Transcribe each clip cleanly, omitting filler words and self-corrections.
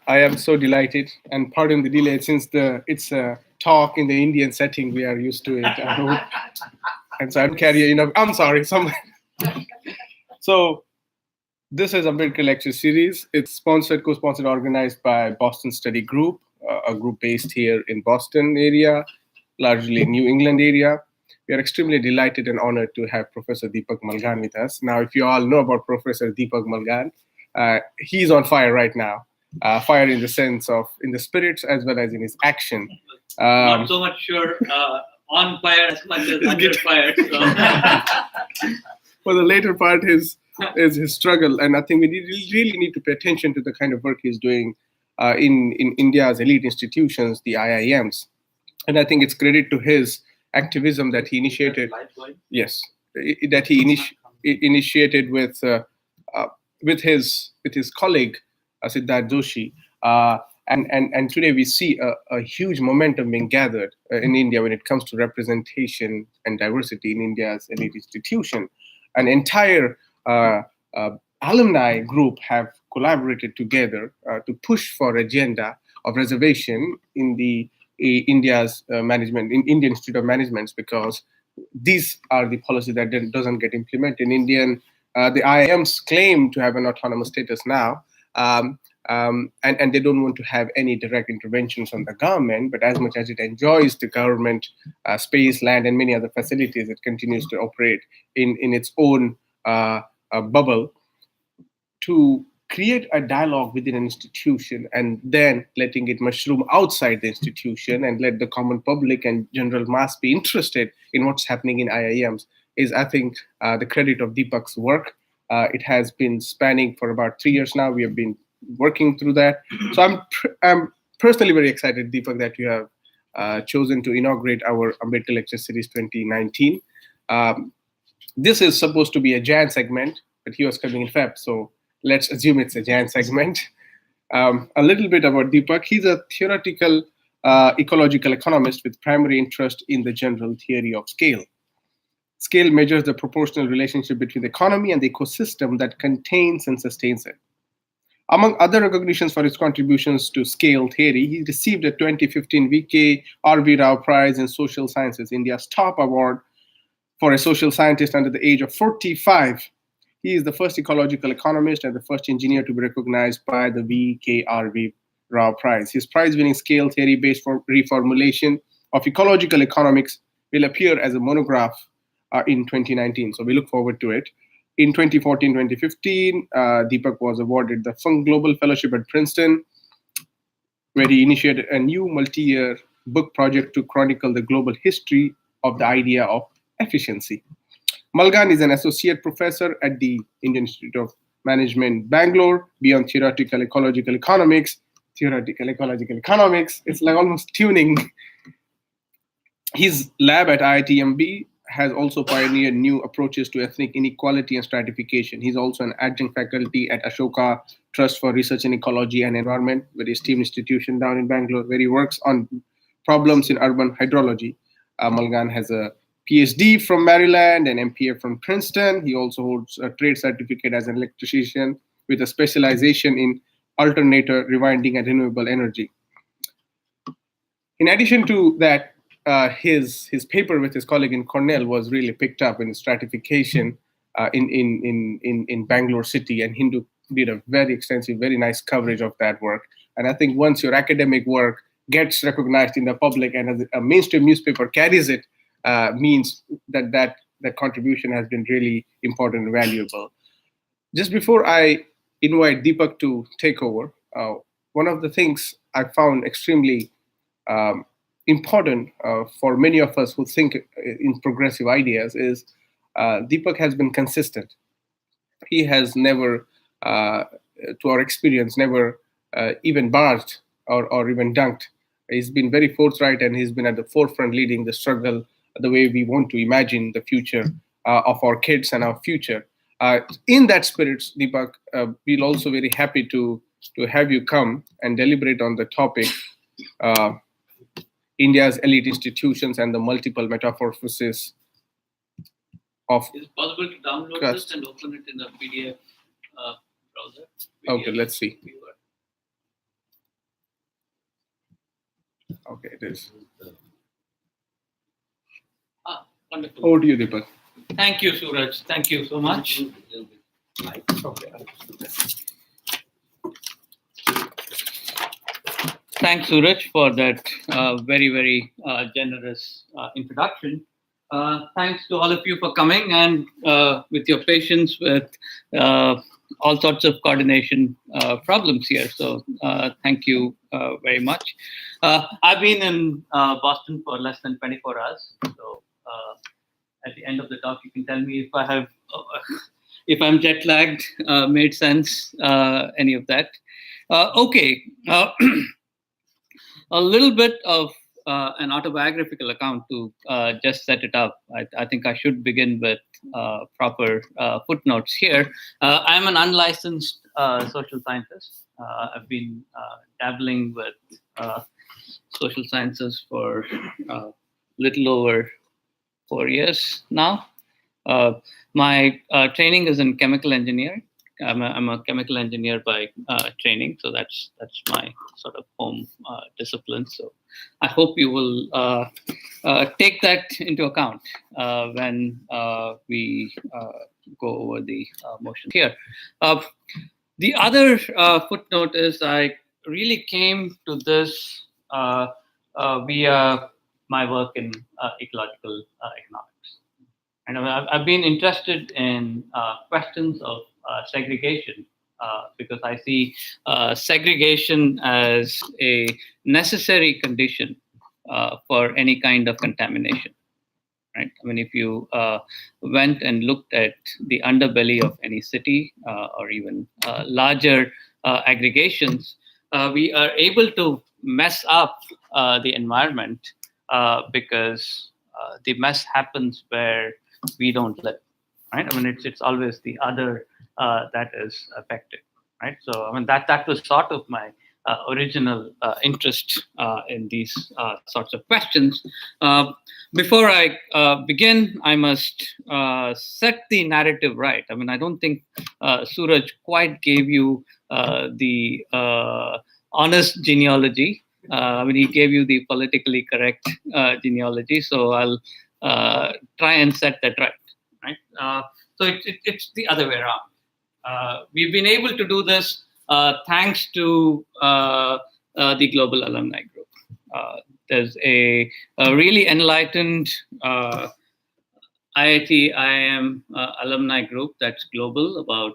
I am so delighted, and pardon the delay since it's a talk in the Indian setting. We are used to it, I hope. And so I don't carry enough. I'm sorry. So this is a Ambedkar lecture series. It's sponsored, co-sponsored, organized by Boston Study Group, a group based here in Boston area, largely New England area. We are extremely delighted and honored to have Professor Deepak Malghan with us. Now, if you all know about Professor Deepak Malghan, he's on fire right now. Fire in the sense of in the spirits as well as in his action. Not so much sure on fire as much as under fire. So. For the later part is his struggle, and I think we really need to pay attention to the kind of work he's doing in India's elite institutions, the IIMs, and I think it's credit to his activism that he initiated. Yes, that he initiated with his colleague Siddharth Joshi. And today we see a huge momentum being gathered in India when it comes to representation and diversity in India's elite institution. An entire alumni group have collaborated together to push for agenda of reservation in the India's management, in Indian Institute of Managements, because these are the policy that doesn't get implemented. In Indian, the IIMs claim to have an autonomous status now, and they don't want to have any direct interventions on the government, but as much as it enjoys the government space, land, and many other facilities, it continues to operate in its own bubble to create a dialogue within an institution and then letting it mushroom outside the institution and let the common public and general mass be interested in what's happening in IIMs is, I think, the credit of Deepak's work. It has been spanning for about 3 years now. We have been working through that. So I'm personally very excited, Deepak, that you have chosen to inaugurate our Ambedkar Lecture Series 2019. This is supposed to be a Jan segment, but he was coming in Feb, so let's assume it's a Jan segment. A little bit about Deepak. He's a theoretical ecological economist with primary interest in the general theory of scale. Scale measures the proportional relationship between the economy and the ecosystem that contains and sustains it. Among other recognitions for his contributions to scale theory, he received a 2015 V.K. R.V. Rao Prize in Social Sciences, India's top award for a social scientist under the age of 45. He is the first ecological economist and the first engineer to be recognized by the V.K.R.V. Rao Prize. His prize-winning scale theory-based reformulation of ecological economics will appear as a monograph in 2019. So we look forward to it. In 2014-2015, Deepak was awarded the Funk Global Fellowship at Princeton, where he initiated a new multi-year book project to chronicle the global history of the idea of efficiency. Malghan is an associate professor at the Indian Institute of Management, Bangalore. Beyond theoretical ecological economics, it's like almost tuning. His lab at IITMB has also pioneered new approaches to ethnic inequality and stratification. He's also an adjunct faculty at Ashoka Trust for Research in Ecology and Environment, very esteemed institution down in Bangalore, where he works on problems in urban hydrology. Malghan has a PhD from Maryland and MPA from Princeton. He also holds a trade certificate as an electrician with a specialization in alternator rewinding and renewable energy. In addition to that, his paper with his colleague in Cornell was really picked up in stratification in Bangalore City, and Hindu did a very extensive, very nice coverage of that work. And I think once your academic work gets recognized in the public and as a mainstream newspaper carries it, means that contribution has been really important and valuable. Just before I invite Deepak to take over, one of the things I found extremely important for many of us who think in progressive ideas is Deepak has been consistent. He has never, to our experience, never even barged or even dunked. He's been very forthright, and he's been at the forefront leading the struggle the way we want to imagine the future of our kids and our future. In that spirit, Deepak, we're also very happy to have you come and deliberate on the topic India's elite institutions and the multiple metamorphoses of. Is it possible to download Caste. this and open it in the PDF browser? Okay, let's see. Okay, it is. Wonderful. Over to you, Deepak. Thank you, Suraj. Thank you so much. Okay. Thanks, Suraj, for that very, very generous introduction. Thanks to all of you for coming and with your patience with all sorts of coordination problems here. So thank you very much. I've been in Boston for less than 24 hours. So at the end of the talk, you can tell me if I have, if I'm jet lagged, made sense, any of that. Okay. A little bit of an autobiographical account to just set it up. I think I should begin with proper footnotes here. I'm an unlicensed social scientist. I've been dabbling with social sciences for little over 4 years now. My training is in chemical engineering. I'm a chemical engineer by training, so that's my sort of home discipline. So I hope you will take that into account when we go over the motions here. The other footnote is I really came to this via my work in ecological economics. And I've been interested in questions of segregation because I see segregation as a necessary condition for any kind of contamination. Right? I mean, if you went and looked at the underbelly of any city or even larger aggregations, we are able to mess up the environment because the mess happens where we don't live, right? I mean, it's always the other that is affected, right? So, I mean, that was sort of my original interest in these sorts of questions. Before I begin, I must set the narrative right. I mean, I don't think Suraj quite gave you the honest genealogy. I mean, he gave you the politically correct genealogy. So I'll try and set that right. So it's the other way around. We've been able to do this thanks to the Global Alumni Group. There's a really enlightened IIT IIM alumni group that's global, about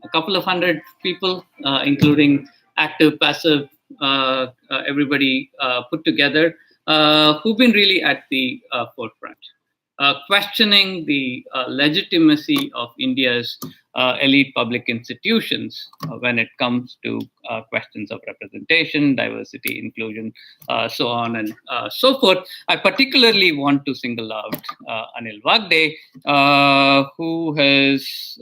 a couple of hundred people, including active, passive, everybody put together, who've been really at the forefront, questioning the legitimacy of India's elite public institutions when it comes to questions of representation, diversity, inclusion, so on and so forth. I particularly want to single out Anil Wagde, who has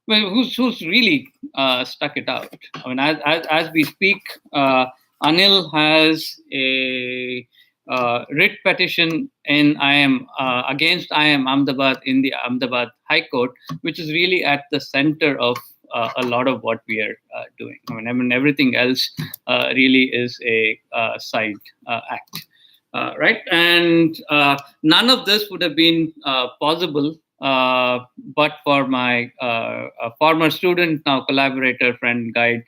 who's really stuck it out. I mean, as we speak, Anil has a writ petition in IIM against IIM Ahmedabad in the Ahmedabad High Court, which is really at the center of a lot of what we are doing. I mean, everything else really is a side act, right? And none of this would have been possible but for my former student, now collaborator, friend, guide,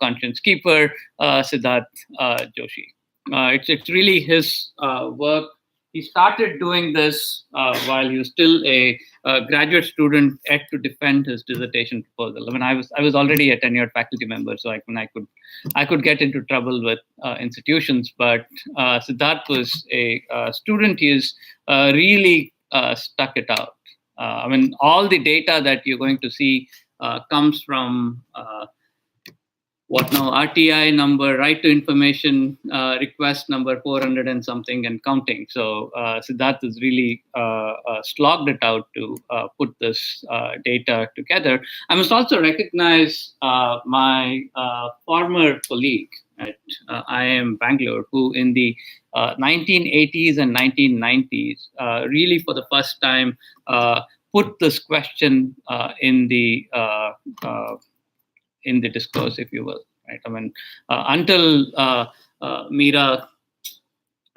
conscience keeper, Siddharth Joshi. It's really his work. He started doing this while he was still a graduate student at to defend his dissertation proposal. I mean, I was already a tenured faculty member, so I could get into trouble with institutions. But Siddharth was a student. He is really stuck it out. I mean, all the data that you're going to see comes from what now, RTI number, right to information request number 400 and something and counting. So Siddharth has really slogged it out to put this data together. I must also recognize my former colleague at IIM Bangalore, who in the 1980s and 1990s really for the first time put this question in the discourse, if you will. Right? I mean, until Meera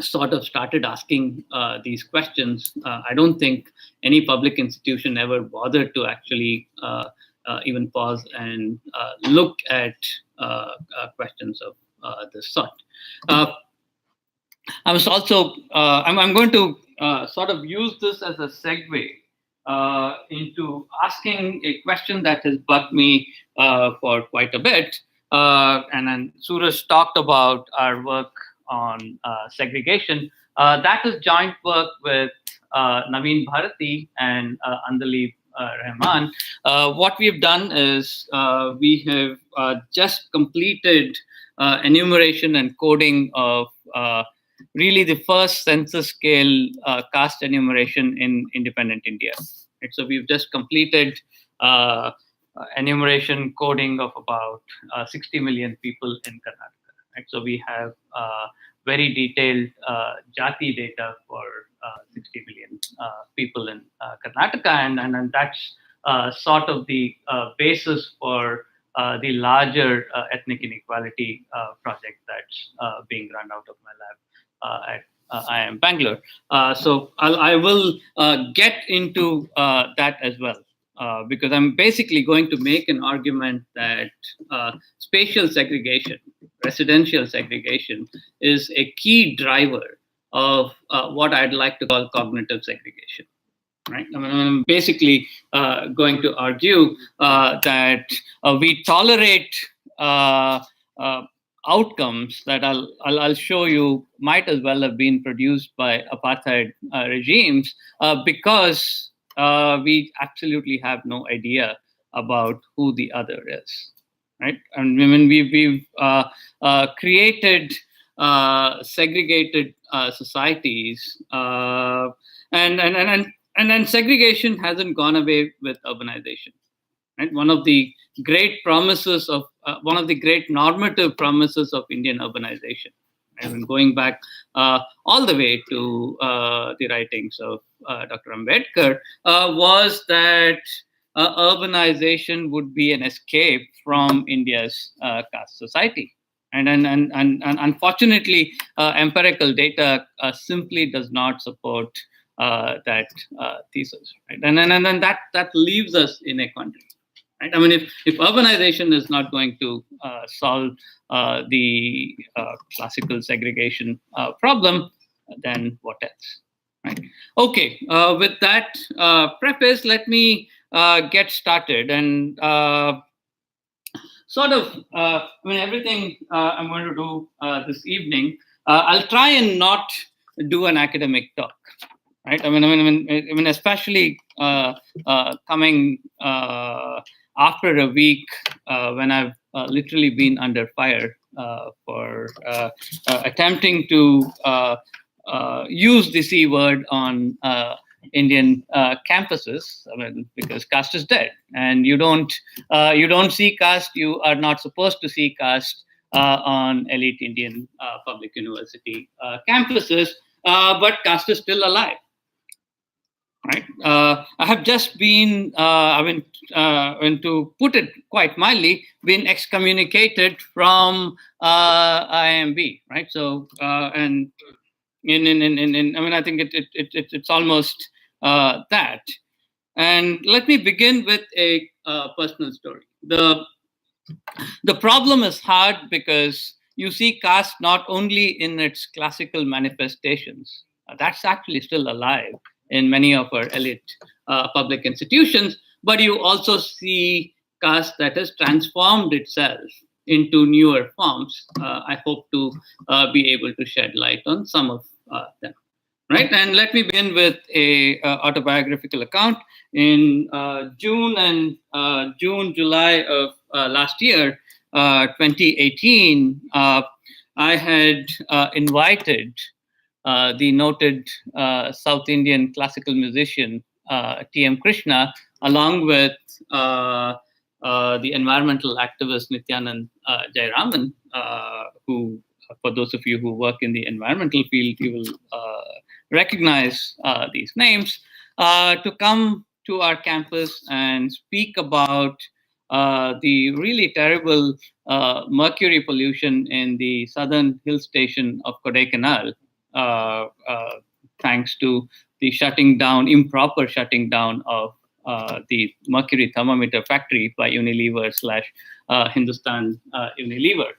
sort of started asking these questions. I don't think any public institution ever bothered to actually even pause and look at questions of this sort. I was also, I'm going to sort of use this as a segue into asking a question that has bugged me for quite a bit. And then Suraj talked about our work on segregation. That is joint work with Naveen Bharati and Andali Rahman. What we've done is we have just completed enumeration and coding of really the first census scale caste enumeration in independent India. Right? So we've just completed enumeration coding of about 60 million people in Karnataka. Right? So we have very detailed Jati data for 60 million people in Karnataka, and that's sort of the basis for the larger ethnic inequality project that's being run out of my lab at IIM Bangalore. So I will get into that as well, because I'm basically going to make an argument that spatial segregation, residential segregation, is a key driver of what I'd like to call cognitive segregation. Right? I mean, I'm basically going to argue that we tolerate outcomes that I'll show you might as well have been produced by apartheid regimes because we absolutely have no idea about who the other is, right? And when we've created segregated societies, and then segregation hasn't gone away with urbanization. Right? One of the great promises of one of the great normative promises of Indian urbanization, and going back all the way to the writings of Dr. Ambedkar, was that urbanization would be an escape from India's caste society. And unfortunately, empirical data simply does not support that thesis. Right? And then that leaves us in a quandary. Right? I mean, if urbanization is not going to solve the classical segregation problem, then what else? Right? Okay, with that preface, let me get started and sort of, I mean, everything I'm going to do this evening, I'll try and not do an academic talk. Right? I mean, especially coming after a week when I've literally been under fire for attempting to use the C word on Indian campuses. I mean, because caste is dead, and you don't see caste. You are not supposed to see caste on elite Indian public university campuses. But caste is still alive. Right. I have just been, and to put it quite mildly, been excommunicated from IMB. Right. So, and I mean, I think it's almost that. And let me begin with a personal story. The problem is hard because you see caste not only in its classical manifestations. That's actually still alive in many of our elite public institutions, but you also see caste that has transformed itself into newer forms. I hope to be able to shed light on some of them. Right, and let me begin with a autobiographical account. In June, July of last year, 2018, I had invited the noted South Indian classical musician T.M. Krishna, along with the environmental activist Nityanand Jayaraman, who, for those of you who work in the environmental field, you will recognize these names, to come to our campus and speak about the really terrible mercury pollution in the southern hill station of Kodaikanal, thanks to the improper shutting down of the mercury thermometer factory by Unilever / Hindustan Unilever.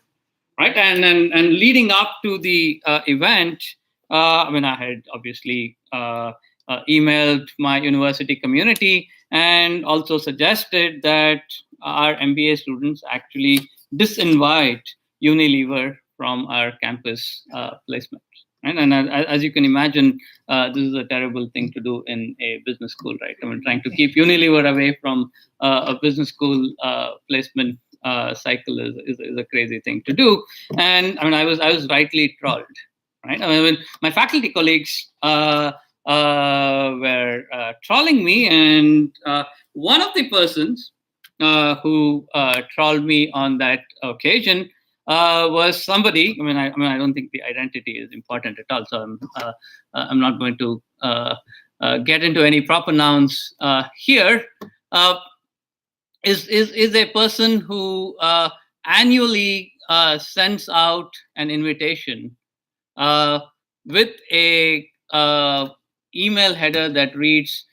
Right, and leading up to the event, I had obviously emailed my university community and also suggested that our MBA students actually disinvite Unilever from our campus placement. Right? And as you can imagine, this is a terrible thing to do in a business school, right? Trying to keep Unilever away from a business school placement cycle is a crazy thing to do. And I was rightly trolled, right? My faculty colleagues were trolling me, and one of the persons who trolled me on that occasion was somebody. I don't think the identity is important at all, so I'm not going to get into any proper nouns here. Is a person who annually sends out an invitation with a email header that reads,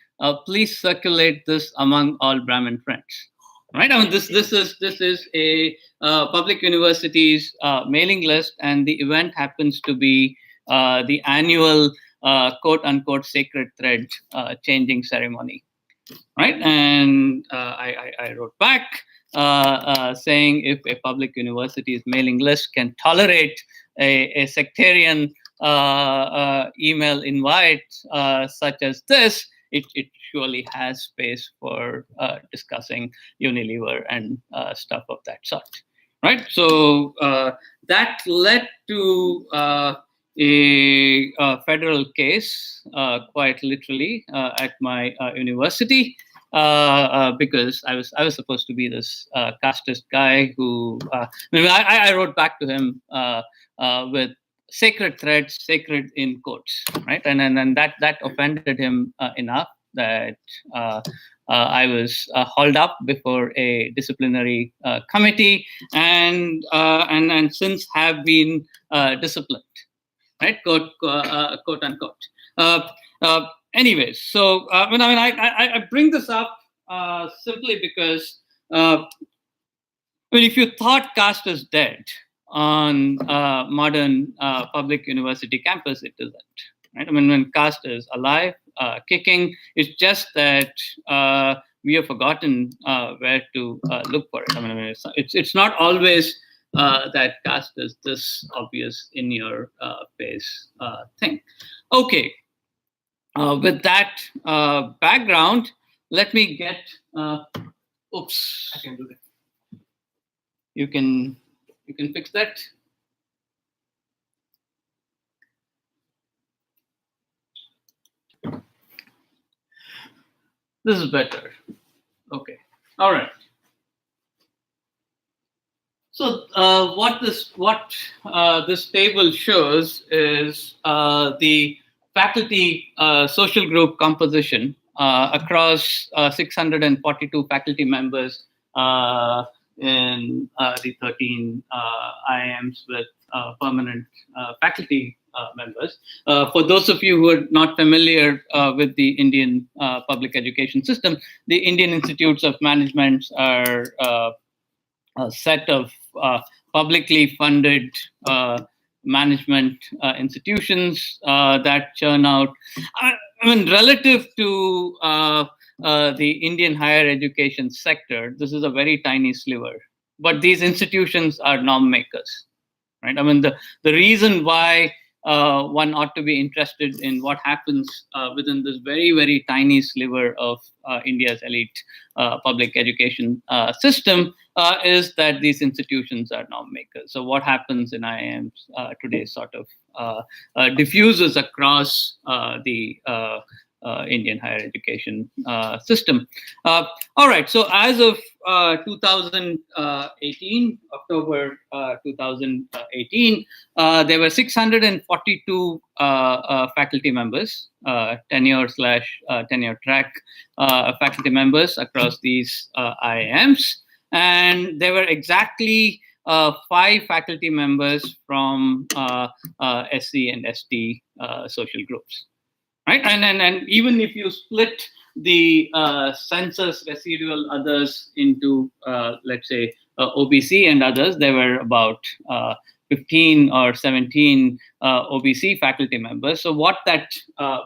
"Please circulate this among all Brahmin friends." Right? This is a public university's mailing list, and the event happens to be the annual quote unquote sacred thread changing ceremony. Right, and I wrote back saying if a public university's mailing list can tolerate a sectarian email invite such as this, it surely has space for discussing Unilever and stuff of that sort. Right, so that led to a federal case, quite literally, at my university, because I was supposed to be this casteist guy who I wrote back to him with sacred threads, sacred in quotes, right, and that offended him enough that I was hauled up before a disciplinary committee, and since have been disciplined. Right, quote unquote. Anyways, so I bring this up simply because if you thought caste is dead on modern public university campus, it isn't. Right, when caste is alive, kicking, it's just that we have forgotten where to look for it. It's not always that caste is this obvious in your face thing. Okay, with that background, let me get. Oops, I can do that. You can fix that. This is better. Okay. All right. So what this table shows is the faculty social group composition across 642 faculty members in the 13 IIMs with permanent faculty members. For those of you who are not familiar with the Indian public education system, the Indian Institutes of Management are a set of publicly funded management institutions that churn out. Relative to the Indian higher education sector, this is a very tiny sliver. But these institutions are norm makers, right? The reason why one ought to be interested in what happens within this very, very tiny sliver of India's elite public education system is that these institutions are norm makers. So what happens in IIMs today sort of diffuses across the Indian higher education system. All right, so as of 2018, October 2018, there were 642 faculty members, tenure track faculty members across these IIMs. And there were exactly 5 faculty members from SC and ST social groups. Right, and even if you split the census residual others into, let's say, OBC and others, there were about 15 or 17 OBC faculty members. So what that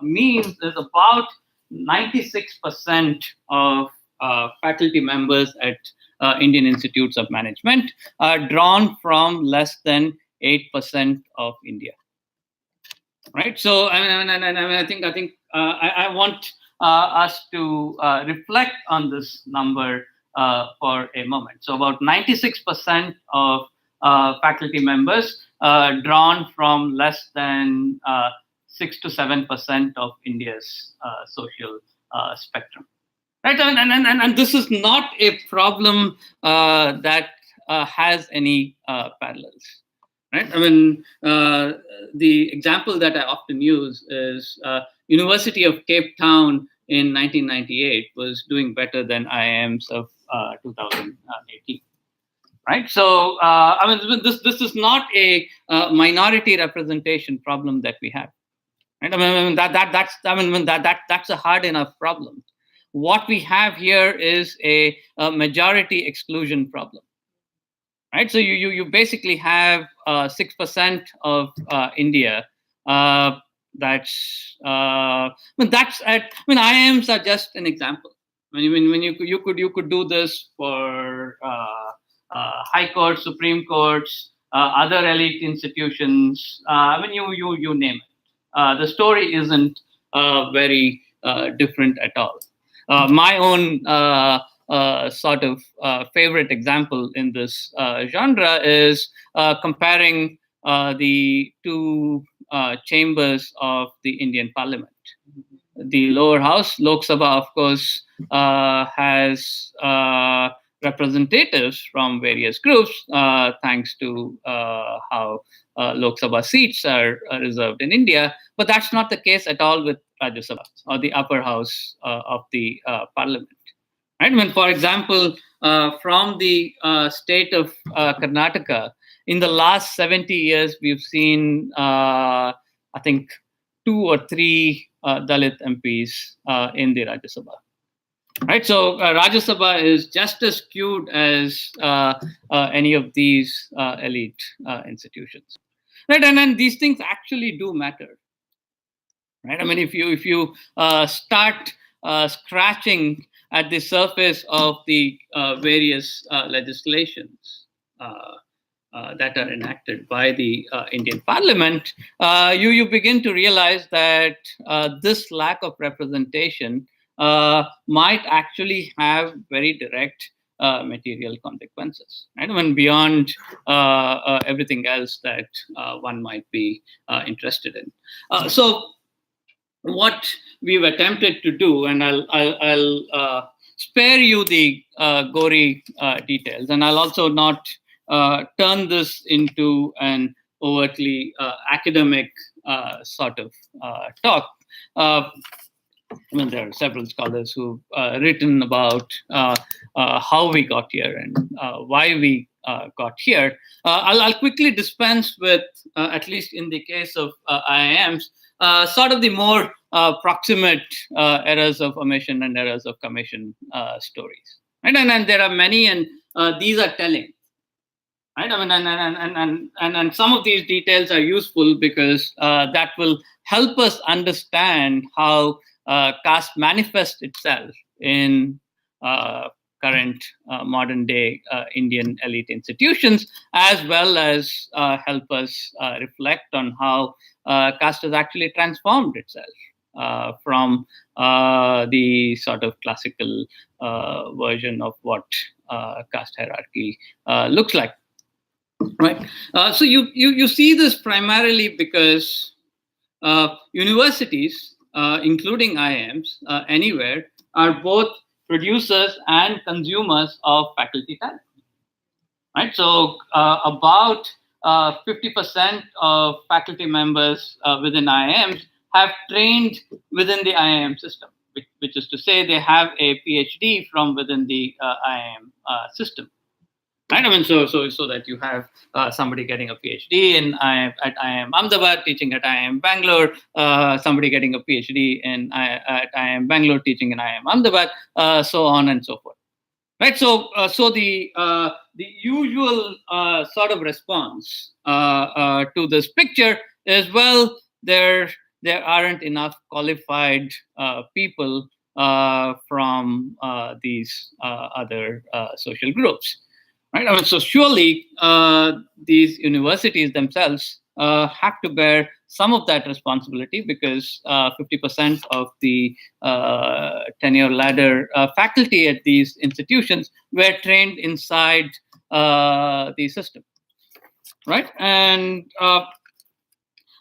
means is about 96% of faculty members at Indian Institutes of Management are drawn from less than 8% of India. Right. So, I think I want us to reflect on this number for a moment. So, about 96% of faculty members drawn from less than 6 to 7% of India's social spectrum. Right. And this is not a problem that has any parallels. Right? I mean, the example that I often use is University of Cape Town in 1998 was doing better than IIMs of 2018. Right? So, I mean, this is not a minority representation problem that we have. Right? I mean, that's a hard enough problem. What we have here is a majority exclusion problem. Right, so you basically have 6% of India. That's IIMs are just an example. When you could do this for high courts, supreme courts, other elite institutions. You name it. The story isn't very different at all. My own sort of favorite example in this genre is comparing the two chambers of the Indian Parliament. The lower house, Lok Sabha, of course, has representatives from various groups, thanks to how Lok Sabha seats are reserved in India. But that's not the case at all with Rajya Sabha, or the upper house of the Parliament. Right? When, for example, from the state of Karnataka, in the last 70 years, we've seen, I think, 2 or 3 Dalit MPs in the Rajya Sabha. Right? So Rajya Sabha is just as skewed as any of these elite institutions. Right? And then these things actually do matter. Right? I mean, if you start scratching at the surface of the various legislations that are enacted by the Indian Parliament, you begin to realize that this lack of representation might actually have very direct material consequences, right? When beyond everything else that one might be interested in. So what we've attempted to do, and I'll spare you the gory details, and I'll also not turn this into an overtly academic sort of talk. I mean, there are several scholars who've written about how we got here and why we got here. I'll quickly dispense with, at least in the case of IIMs, sort of the more proximate errors of omission and errors of commission stories. Right? And there are many, and these are telling. Right? I mean, and some of these details are useful because that will help us understand how caste manifests itself in current modern day Indian elite institutions, as well as help us reflect on how caste has actually transformed itself from the sort of classical version of what caste hierarchy looks like. Right. So you see this primarily because universities, including IIMs, anywhere, are both producers and consumers of faculty talent. Right. So about 50% of faculty members within IIMs have trained within the IIM system, which is to say they have a PhD from within the IIM system. Right? I mean, so that you have somebody getting a PhD at IIM Ahmedabad, teaching at IIM Bangalore, somebody getting a PhD at IIM Bangalore, teaching in IIM Ahmedabad, so on and so forth. Right. So the usual sort of response to this picture is, well, there aren't enough qualified people from these other social groups. Right. I mean, so surely these universities themselves have to bear some of that responsibility, because 50% of the tenure ladder faculty at these institutions were trained inside the system, right? And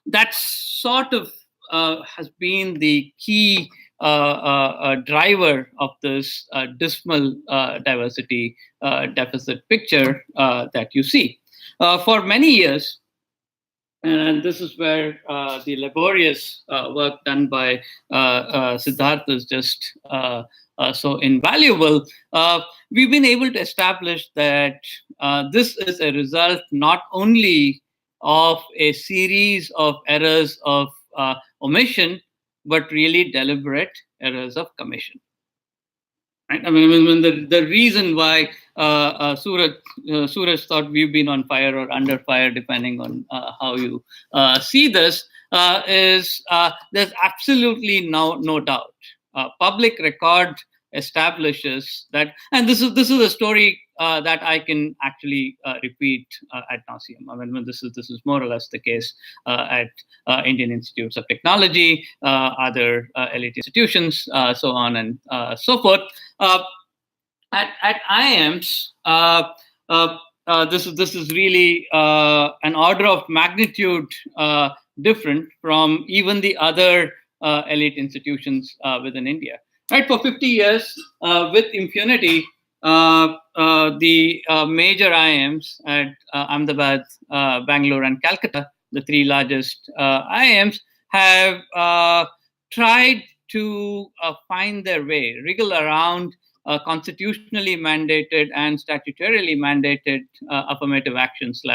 that sort of has been the key driver of this dismal diversity deficit picture that you see. For many years, and this is where the laborious work done by Siddharth is just so invaluable. We've been able to establish that this is a result not only of a series of errors of omission, but really deliberate errors of commission. Right? I mean, when the reason why Suraj thought we've been on fire or under fire, depending on how you see this, is there's absolutely no doubt. Public record establishes that, and this is a story that I can actually repeat ad nauseum. I mean, this is more or less the case at Indian Institutes of Technology, other elite institutions, so on and so forth. At IIMs, this is really an order of magnitude different from even the other elite institutions within India. Right, for 50 years, with impunity, the major IIMs at Ahmedabad, Bangalore, and Calcutta, the three largest IIMs, have tried to find their way, wriggle around constitutionally mandated and statutorily mandated affirmative action /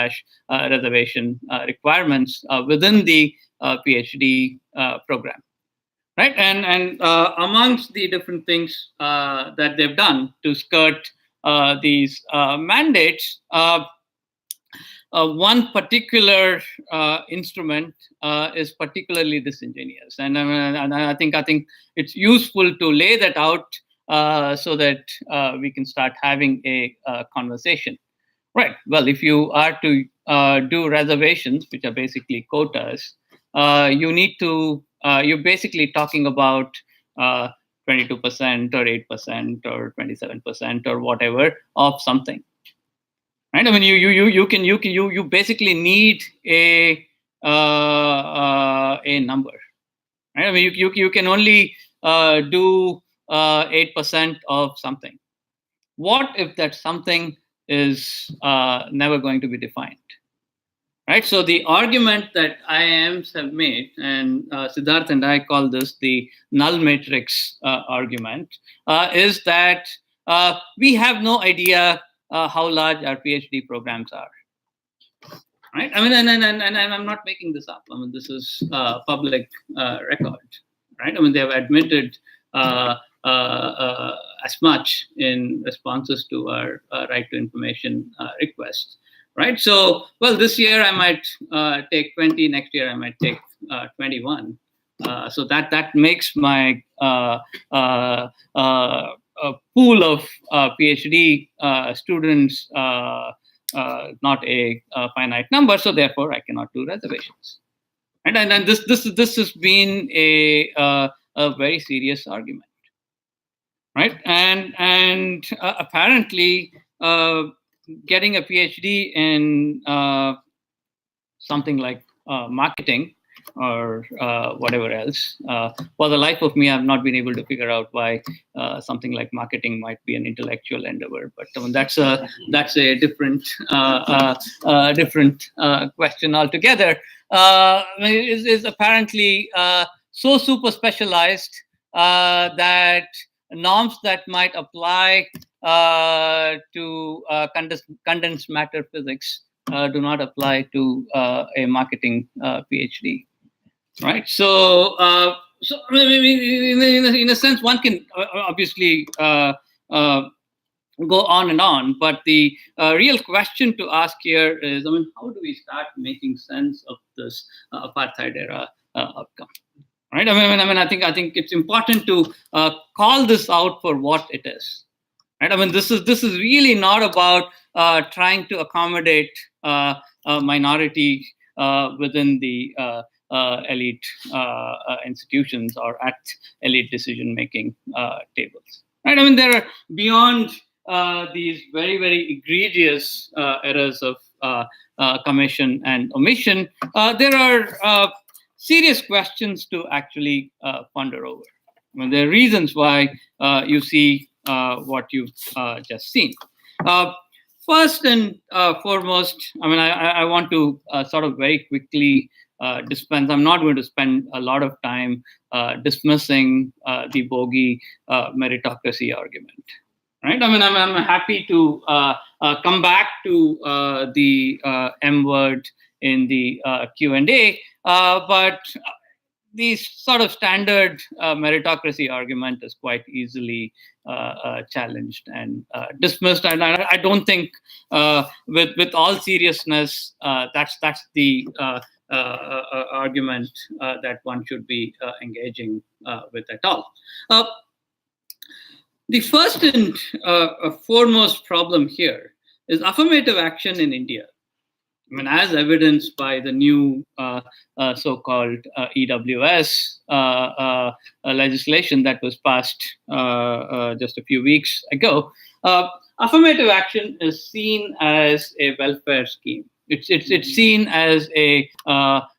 reservation requirements within the PhD program. Right, and amongst the different things that they've done to skirt these mandates, one particular instrument is particularly disingenuous, and I think it's useful to lay that out so that we can start having a conversation. Right. Well, if you are to do reservations, which are basically quotas, you need to. You're basically talking about 22% or 8% or 27% or whatever of something. Right. I mean, you basically need a number. Right. I mean, you can only do 8% of something. What if that something is never going to be defined? Right. So the argument that IIMs have made, and Siddharth and I call this the null matrix argument, is that we have no idea how large our PhD programs are. Right. I mean, and I'm not making this up. I mean, this is public record. Right. I mean, they have admitted as much in responses to our right to information requests. Right. So, well, this year I might take 20. Next year I might take 21. So that makes my pool of PhD students not a finite number. So therefore, I cannot do reservations. And this has been a very serious argument. Right. And apparently, getting a PhD in something like marketing or whatever else, for the life of me, I've not been able to figure out why something like marketing might be an intellectual endeavor. But that's a different question altogether. Is apparently so super specialized that norms that might apply to condensed matter physics do not apply to a marketing PhD, right? So I mean, in a sense, one can obviously go on and on, but the real question to ask here is, I mean, how do we start making sense of this apartheid era outcome? Right. I think it's important to call this out for what it is. Right. I mean, this is really not about trying to accommodate a minority within the elite institutions or at elite decision-making tables. Right. I mean, there are beyond these very, very egregious errors of commission and omission. There are serious questions to actually ponder over. I mean, there are reasons why you see what you've just seen. First and foremost, I mean, I want to sort of very quickly dispense. I'm not going to spend a lot of time dismissing the bogey meritocracy argument. Right? I mean, I'm happy to come back to the M word in the Q&A, but the sort of standard meritocracy argument is quite easily challenged and dismissed. And I don't think, with all seriousness, that's the argument that one should be engaging with at all. The first and foremost problem here is affirmative action in India. I mean, as evidenced by the new so-called EWS legislation that was passed just a few weeks ago, affirmative action is seen as a welfare scheme. It's seen as a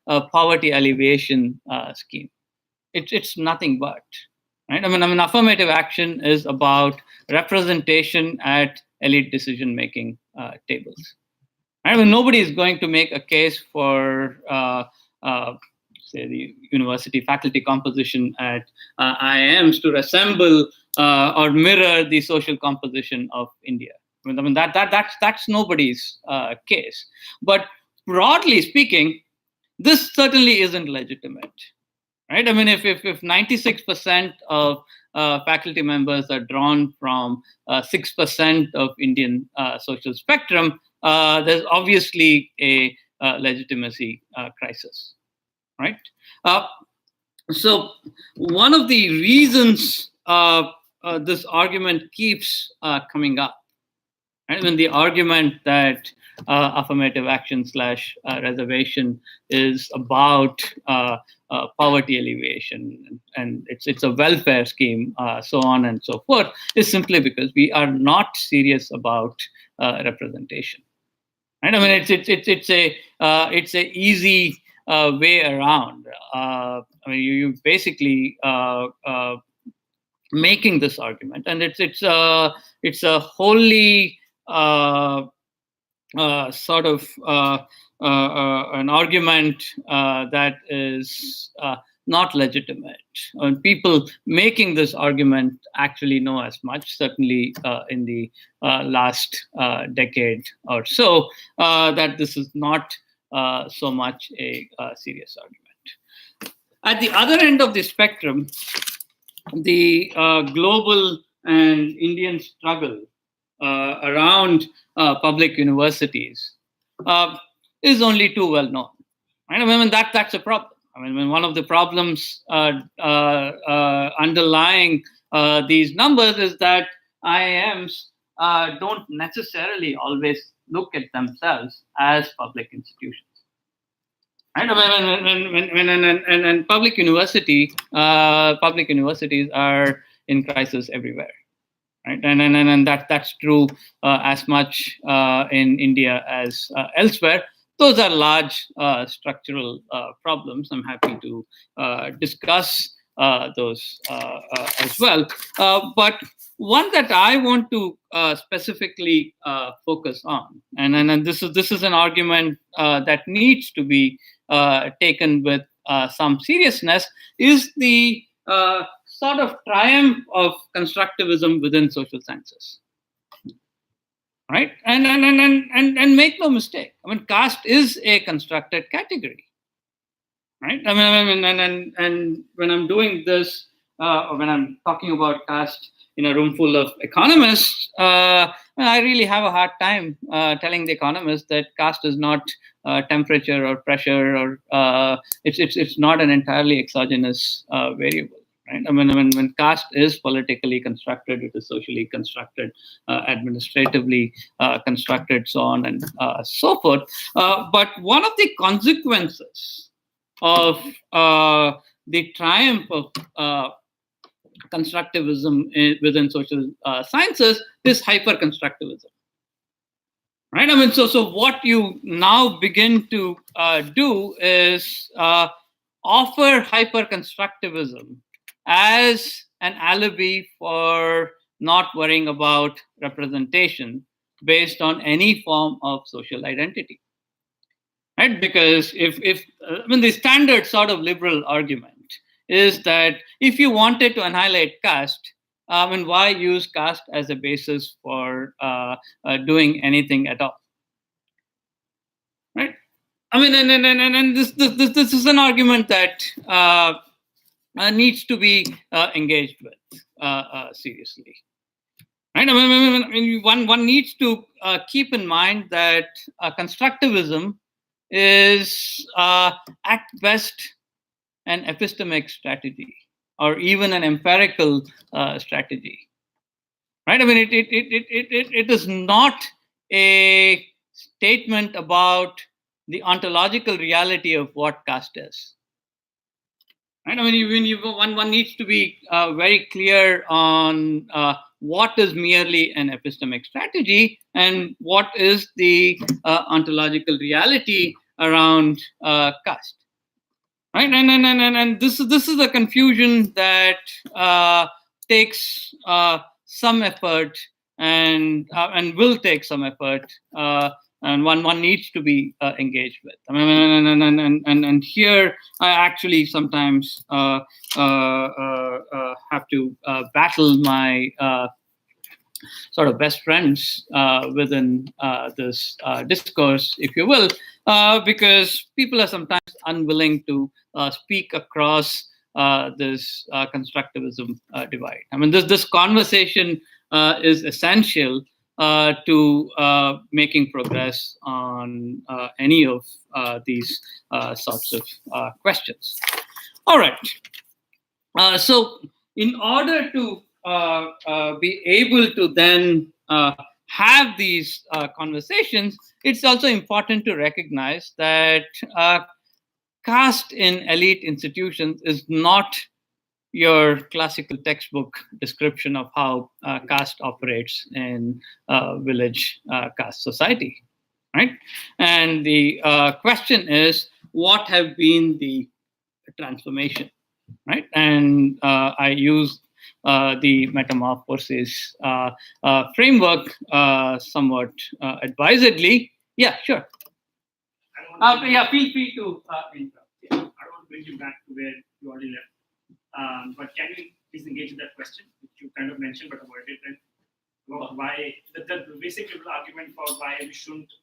poverty alleviation scheme. It's nothing but. Right? I mean, affirmative action is about representation at elite decision-making tables. I mean, nobody is going to make a case for, say, the university faculty composition at IIMs to resemble or mirror the social composition of India. I mean, that's nobody's case. But broadly speaking, this certainly isn't legitimate. Right? I mean, if 96% of faculty members are drawn from 6% of Indian social spectrum, there's obviously a legitimacy crisis, right? So one of the reasons this argument keeps coming up, right? When the argument that affirmative action / reservation is about poverty alleviation and it's a welfare scheme, so on and so forth, is simply because we are not serious about representation. Right? I mean, it's a easy way around. I mean, you basically making this argument, and it's a wholly sort of an argument that is not legitimate. And people making this argument actually know as much, certainly in the last decade or so, that this is not so much a serious argument. At the other end of the spectrum, the global and Indian struggle around public universities is only too well known. Right? I mean, that's a problem. I mean, one of the problems underlying these numbers is that IIMs don't necessarily always look at themselves as public institutions. Right? I mean, and public universities are in crisis everywhere. Right? And that's true as much in India as elsewhere. Those are large structural problems. I'm happy to discuss those as well. But one that I want to specifically focus on, and this is an argument that needs to be taken with some seriousness, is the sort of triumph of constructivism within social sciences. Right? And make no mistake, I mean, caste is a constructed category. Right? I mean, and when I'm doing this, or when I'm talking about caste in a room full of economists, I really have a hard time telling the economists that caste is not temperature or pressure, or it's not an entirely exogenous variable. Right? I mean, when caste is politically constructed, it is socially constructed, administratively constructed, so on and so forth. But one of the consequences of the triumph of constructivism within social sciences is hyper-constructivism. Right? I mean, so what you now begin to do is offer hyper-constructivism as an alibi for not worrying about representation based on any form of social identity. Right? Because if I mean, the standard sort of liberal argument is that if you wanted to annihilate caste, and why use caste as a basis for doing anything at all? Right? I mean, and this is an argument that needs to be engaged with seriously. Right? I mean, one needs to keep in mind that constructivism is at best an epistemic strategy, or even an empirical strategy. Right? I mean, it is not a statement about the ontological reality of what caste is. Right? I mean, one needs to be very clear on what is merely an epistemic strategy and what is the ontological reality around caste. Right? And this is a confusion that takes some effort and will take some effort, and one needs to be engaged with. I mean, and here I actually sometimes have to battle my sort of best friends within this discourse, if you will, because people are sometimes unwilling to speak across this constructivism divide. I mean, this conversation is essential to making progress on any of these sorts of questions. All right. So in order to be able to then have these conversations, it's also important to recognize that caste in elite institutions is not your classical textbook description of how caste operates in village caste society, right? And the question is, what have been the transformation, right? And I use the Metamorphoses framework somewhat advisedly. Yeah, sure. Yeah, feel free to interrupt. Yeah. I don't want to bring you back to where you already left. But can you please engage in that question, which you kind of mentioned but avoided? About why the basic liberal argument for why we shouldn't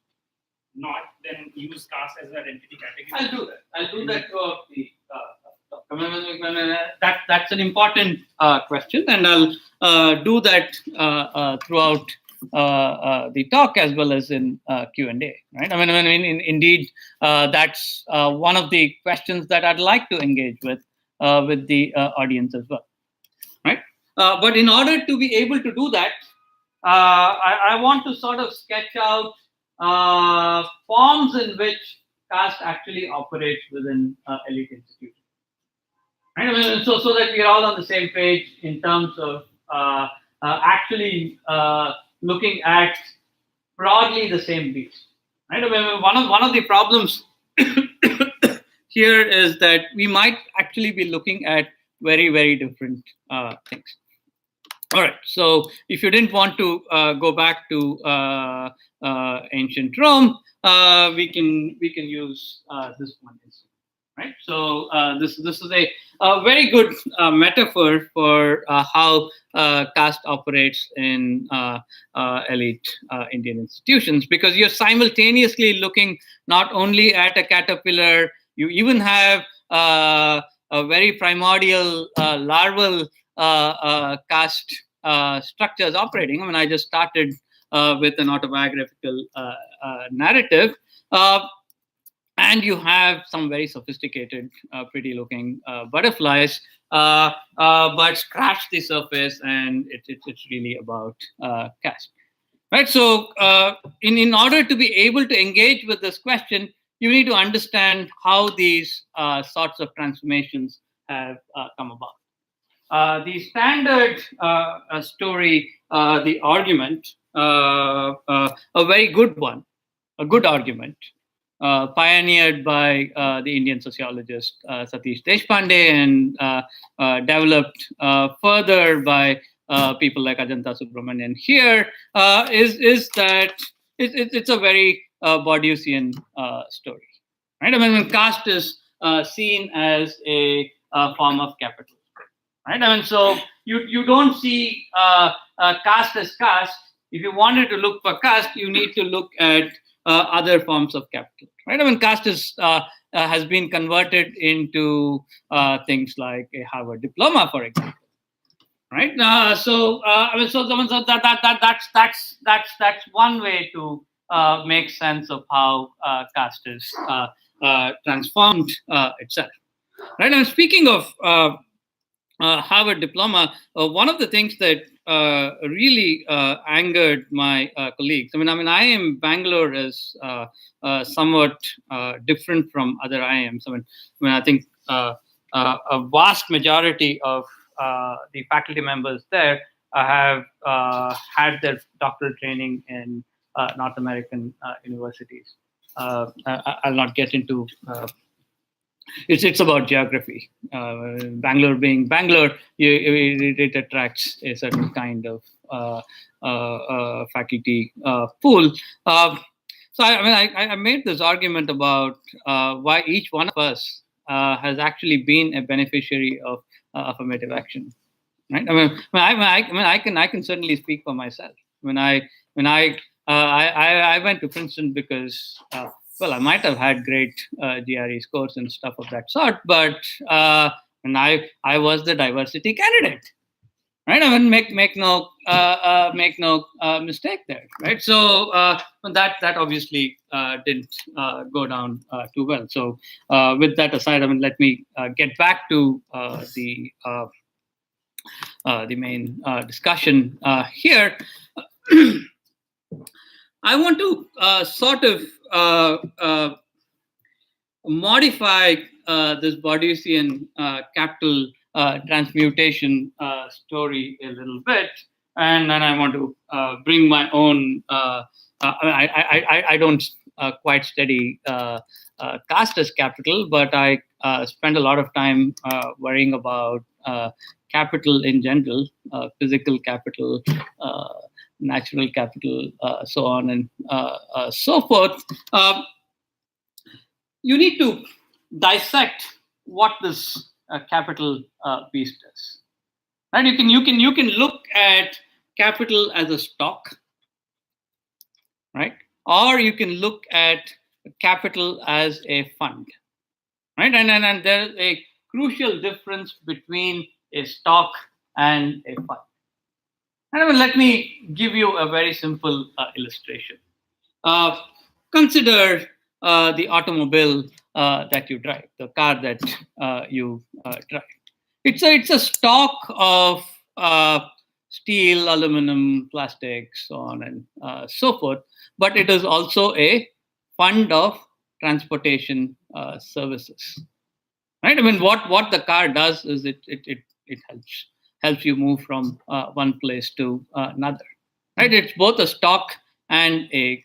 not then use caste as an identity category? I'll do that throughout the that's an important question, and I'll do that throughout the talk as well as in Q&A. Right? I mean, indeed, that's one of the questions that I'd like to engage with the audience as well. Right? But in order to be able to do that, I want to sort of sketch out forms in which caste actually operates within elite institutions. Right? I mean, so that we're all on the same page in terms of actually looking at broadly the same beast. Right? I mean, one of the problems here is that we might actually be looking at very, very different things. All right. So if you didn't want to go back to ancient Rome, we can use this one instance. right? So this is a very good metaphor for how caste operates in elite Indian institutions, because you're simultaneously looking not only at a caterpillar, you even have a very primordial larval caste structures operating. I mean, I just started with an autobiographical narrative. And you have some very sophisticated, pretty-looking butterflies, but scratch the surface, and it's really about caste, right? So, in order to be able to engage with this question, you need to understand how these sorts of transformations have come about. The standard story, the argument, a very good one, a good argument, pioneered by the Indian sociologist Satish Deshpande, and developed further by people like Ajanta Subramanian here, is that it's a very Baudusian story, right? I mean, when caste is seen as a form of capital, right? I mean, so you don't see caste as caste. If you wanted to look for caste, you need to look at other forms of capital, right? I mean, caste has been converted into things like a Harvard diploma, for example, right? I mean, so that's one way to make sense of how caste is transformed itself, right? And speaking of Harvard diploma, one of the things that really angered my colleagues. I mean, IIM Bangalore is somewhat different from other IIMs. I think a vast majority of the faculty members there have had their doctoral training in North American universities. I'll not get into. It's about geography. Bangalore being Bangalore, it attracts a certain kind of faculty pool. So I made this argument about why each one of us has actually been a beneficiary of affirmative action, right? I can certainly speak for myself. I went to Princeton because. Well, I might have had great GRE scores and stuff of that sort, but and I was the diversity candidate, right? I mean, make no mistake there, right? So that obviously didn't go down too well. So with that aside, I mean, let me get back to the main discussion here. I want to sort of modify this Baudusian capital transmutation story a little bit, and then I want to bring my own. I don't quite study caste as capital, but I spend a lot of time worrying about capital in general, physical capital. Natural capital, so on and so forth. You need to dissect what this capital beast is, right? You can look at capital as a stock, right? Or you can look at capital as a fund, right? And there's a crucial difference between a stock and a fund. And let me give you a very simple illustration. Consider the automobile that you drive, the car that you drive. It's a stock of steel, aluminum, plastic, so on and so forth. But it is also a fund of transportation services, right? I mean, what the car does is it helps you move from one place to another, right? It's both a stock and a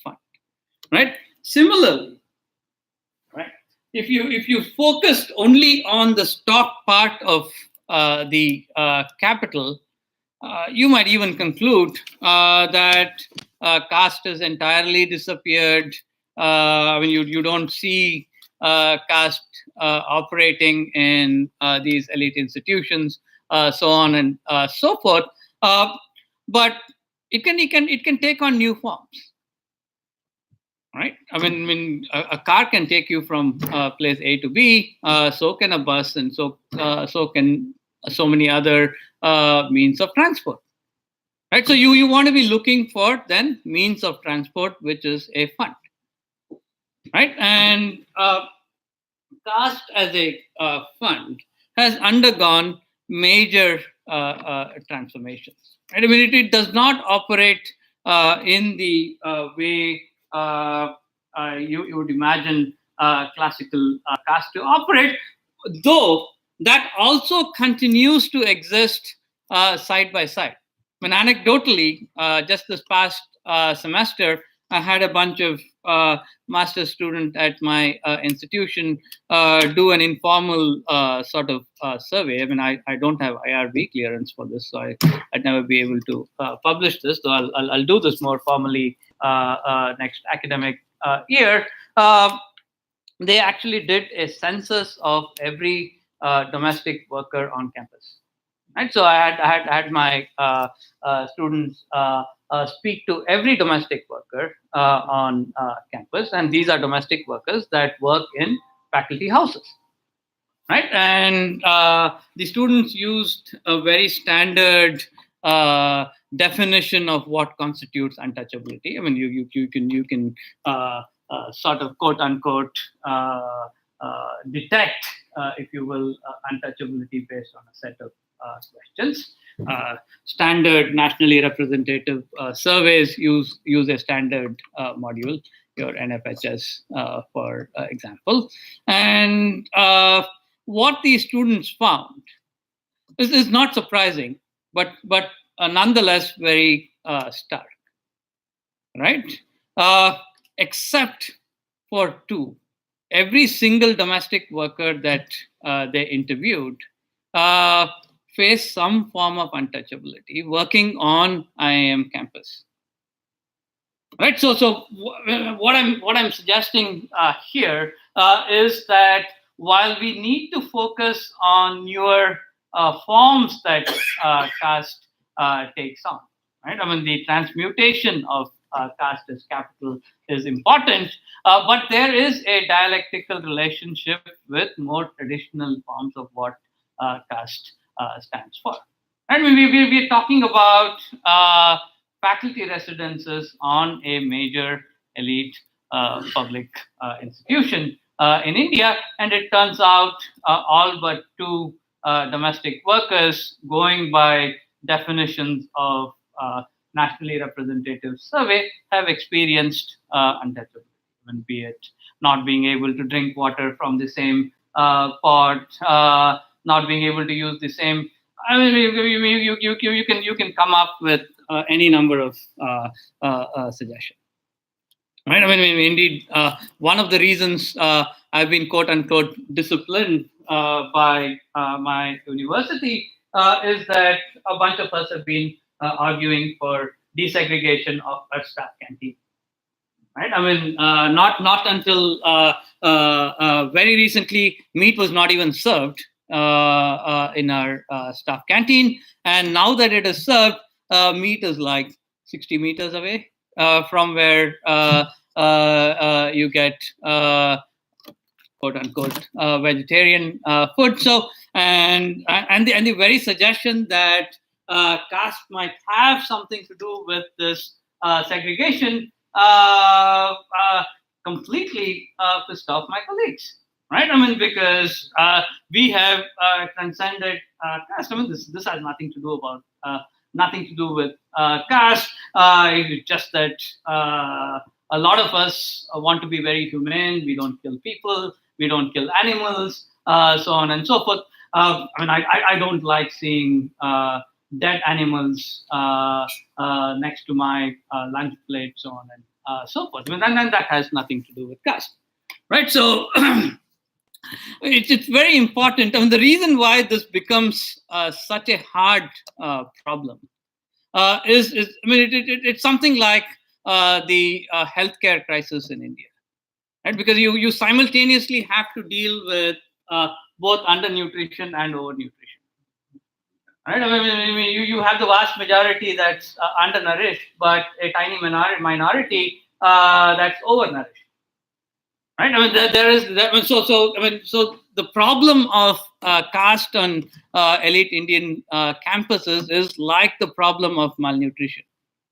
fund, right? Similarly, right? If you focused only on the stock part of the capital, you might even conclude that caste has entirely disappeared. I mean, you don't see caste operating in these elite institutions, so on and so forth. But it can take on new forms. Right? I mean, a car can take you from place A to B. So can a bus, and so can so many other means of transport. Right? So you want to be looking for then means of transport, which is a fund. Right? And caste as a fund has undergone major transformations. Right? I mean, it does not operate in the way you would imagine classical caste to operate, though that also continues to exist side by side. I mean, anecdotally, just this past semester, I had a bunch of master's students at my institution do an informal sort of survey. I mean, I don't have IRB clearance for this, so I'd never be able to publish this. So I'll do this more formally next academic year. They actually did a census of every domestic worker on campus. Right, so I had my students speak to every domestic worker on campus, and these are domestic workers that work in faculty houses. Right, and the students used a very standard definition of what constitutes untouchability. I mean, you can sort of quote unquote detect, if you will, untouchability based on a set of questions. Standard nationally representative surveys use a standard module, your NFHS, for example. And what these students found is not surprising, but nonetheless very stark. Right? Except for two. Every single domestic worker that they interviewed face some form of untouchability working on IIM campus. Right. So what I'm suggesting here is that while we need to focus on newer forms that caste takes on, right? I mean, the transmutation of caste as capital is important, but there is a dialectical relationship with more traditional forms of what caste stands for. And we're talking about faculty residences on a major elite public institution in India, and it turns out all but two domestic workers, going by definitions of nationally representative survey, have experienced untouchability, be it not being able to drink water from the same pot, not being able to use the same. I mean, you can come up with any number of suggestions. Right? I mean, indeed, one of the reasons I've been quote unquote disciplined by my university is that a bunch of us have been arguing for desegregation of our staff canteen. Right? I mean, not until very recently, meat was not even served in our staff canteen, and now that it is served, meat is like 60 meters away from where you get quote unquote vegetarian food. So and the very suggestion that caste might have something to do with this segregation completely pissed off my colleagues. Right? I mean, because we have transcended caste. I mean, this has nothing to do with caste. It's just that a lot of us want to be very humane. We don't kill people. We don't kill animals. So on and so forth. I mean, I don't like seeing dead animals next to my lunch plate, so on and so forth. And that has nothing to do with caste. Right? So it's very important. I mean, the reason why this becomes such a hard problem is I mean, it's something like the healthcare crisis in India. right? Because you simultaneously have to deal with both undernutrition and overnutrition, right? You have the vast majority that's undernourished, but a tiny minority that's overnourished. Right. There is so the problem of caste on elite Indian campuses is like the problem of malnutrition.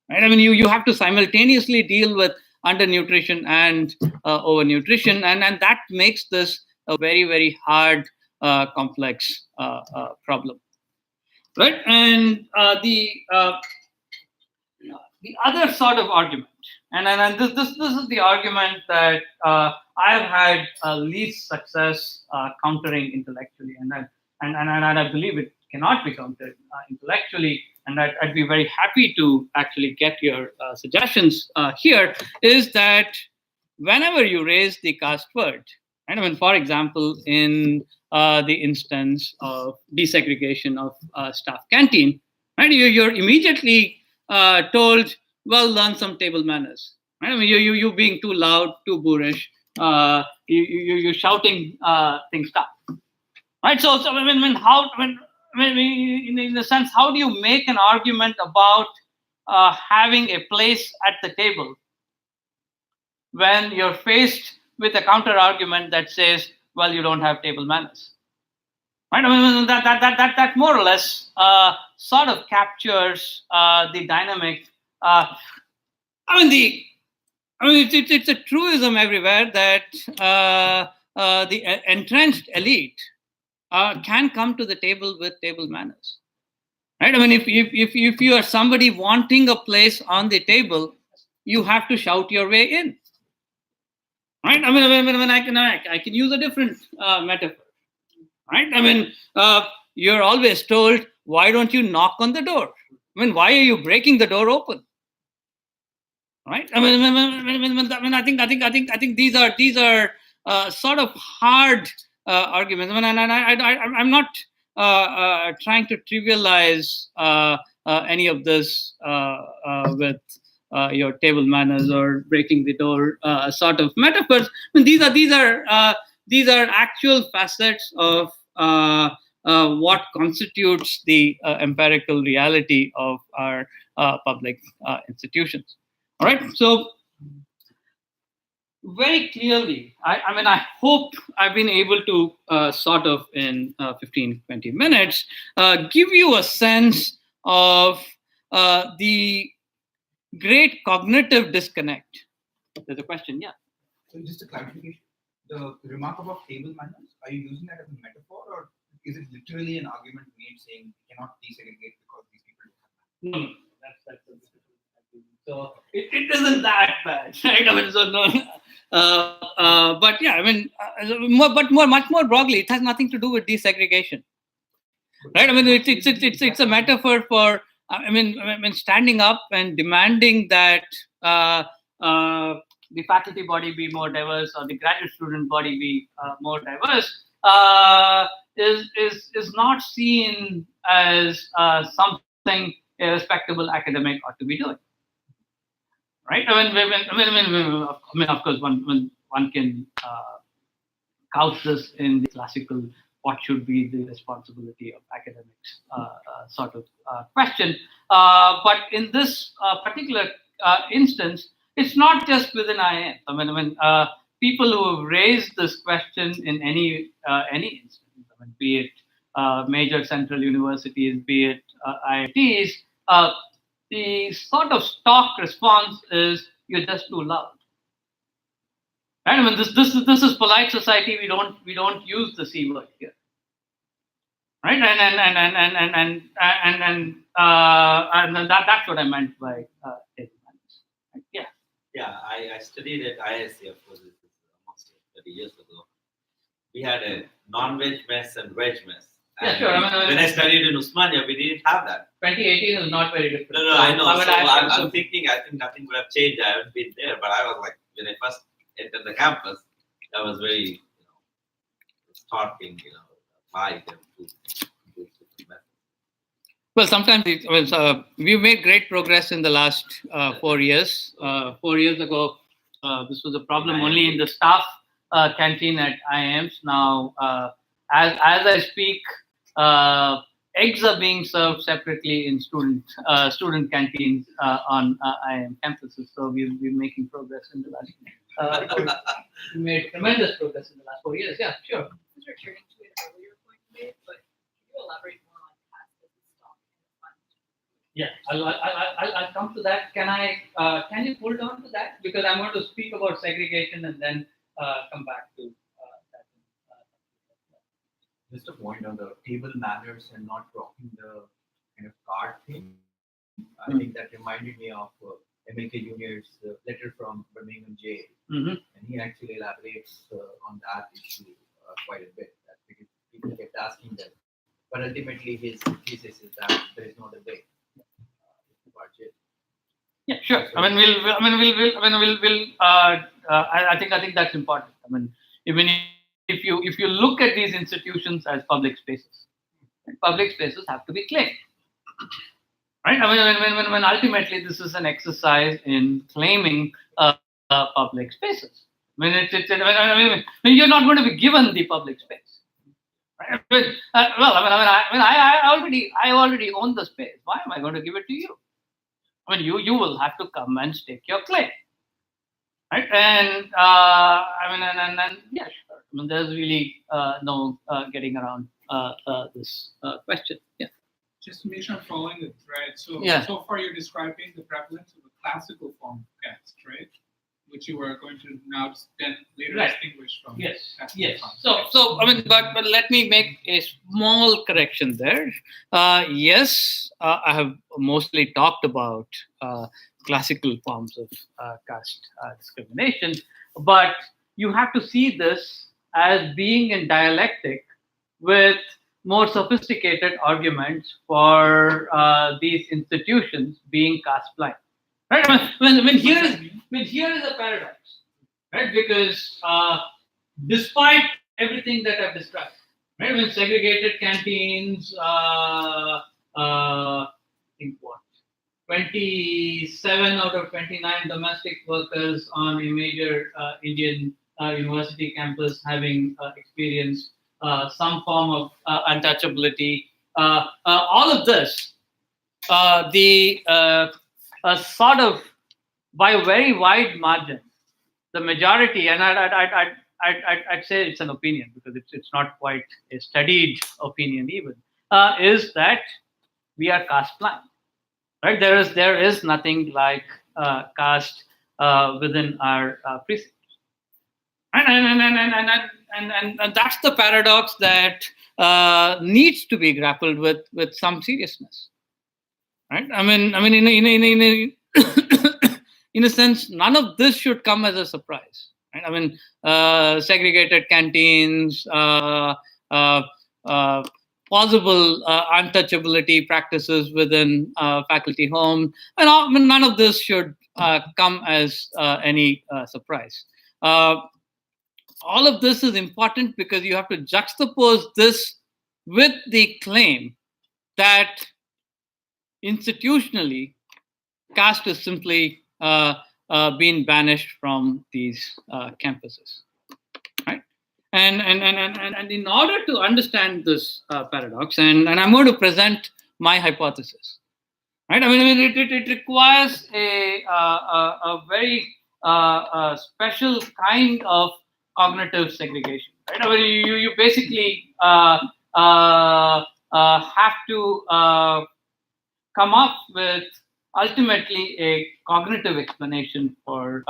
Right. You have to simultaneously deal with undernutrition and overnutrition, and that makes this a very, very hard, complex problem. Right. And the other sort of argument, and this is the argument that I have had least success countering intellectually, and I believe it cannot be countered intellectually, and I'd be very happy to actually get your suggestions here. Is that whenever you raise the caste word, and for example, in the instance of desegregation of staff canteen, right, you're immediately told, well, learn some table manners. Right? You being too loud, too boorish, you shouting things stop. Right. So in a sense, how do you make an argument about having a place at the table when you're faced with a counter argument that says, well, you don't have table manners? Right? That more or less sort of captures the dynamic. It's a truism everywhere that the entrenched elite can come to the table with table manners. Right? If you are somebody wanting a place on the table, you have to shout your way in. Right? I can use a different metaphor. Right? You're always told, why don't you knock on the door? Why are you breaking the door open? Right? I think these are sort of hard arguments. I'm not trying to trivialize any of this with your table manners or breaking the door sort of metaphors. These are actual facets of what constitutes the empirical reality of our public institutions. All right. So very clearly, I hope I've been able to sort of in 15, 20 minutes give you a sense of the great cognitive disconnect. There's a question, yeah. So just a clarification, the remark about table manners, are you using that as a metaphor, or is it literally an argument made saying we cannot desegregate because these people don't have manners? No, that's so it isn't that bad, right? So no, but yeah, much more broadly, it has nothing to do with desegregation, right? It's a metaphor for standing up and demanding that the faculty body be more diverse or the graduate student body be more diverse is not seen as something a respectable academic ought to be doing. Right? Of course, one can couch this in the classical what should be the responsibility of academics sort of question. But in this particular instance, it's not just within IIM. People who have raised this question in any instance, be it major central universities, be it IITs, the sort of stock response is you're just too loud. Right? This is polite society. We don't use the C word here. Right? And that's what I meant by table manners. Right? Yeah. Yeah, I studied at ISC, of course, this is almost 30 years ago. We had a non-veg mess and veg mess. Yeah, sure. When I studied in Usmania, we didn't have that. 2018 is not very different. No, I know. I'm thinking, I think nothing would have changed. I haven't been there, but I was like, when I first entered the campus, I was very, starting, apply them to different methods. Well, sometimes we've made great progress in the last 4 years. 4 years ago, this was a problem only in the staff canteen at IIMs. Now, as I speak, eggs are being served separately in student canteens on IIM campuses. So we've been making progress in the last. We made tremendous progress in the last 4 years. Yeah, sure. This is returning to an earlier point you made, but can you elaborate more on Caste as a stock and a fund? Yeah, I'll come to that. Can you hold on to that, because I'm going to speak about segregation and then come back to that. Just a point on the table manners and not rocking the kind of card thing. I think that reminded me of MLK Jr.'s letter from Birmingham jail, and he actually elaborates on that issue quite a bit. That because people kept asking them, but ultimately his thesis is that there is no other way. Yeah, sure. I think that's important. I mean, even if you look at these institutions as public spaces, public spaces have to be claimed, right? I mean, when ultimately this is an exercise in claiming public spaces. I mean, you're not going to be given the public space. Right? I already own the space. Why am I going to give it to you? I mean, you will have to come and stake your claim, right? And yeah, sure. I mean, there's really no getting around this question. Yeah. Just to make sure I'm following the thread. So, Yeah. so far you're describing the prevalence of a classical form of caste, right? Which you are going to now then later Right. distinguish from Yes. classical Yes. forms. So I mean, but let me make a small correction there. Yes, I have mostly talked about classical forms of caste discrimination, but you have to see this as being in dialectic with more sophisticated arguments for these institutions being caste blind. Right? When here is a paradox, right? Because despite everything that I've described, right? When segregated canteens, I think what 27 out of 29 domestic workers on a major Indian university campus having experienced some form of untouchability. All of this, sort of by a very wide margin, the majority, and I'd say it's an opinion because it's not quite a studied opinion even, is that we are caste blind, right? There is nothing like caste within our precincts, and that's the paradox that needs to be grappled with some seriousness, right? I mean, in a sense, none of this should come as a surprise, right? I mean, segregated canteens, possible untouchability practices within faculty homes, and none of this should come as any surprise. All of this is important because you have to juxtapose this with the claim that institutionally, caste is simply being banished from these campuses, right? And in order to understand this paradox, and I'm going to present my hypothesis, right? I mean, it requires a very special kind of cognitive segregation, right? I mean, you basically have to come up with ultimately a cognitive explanation for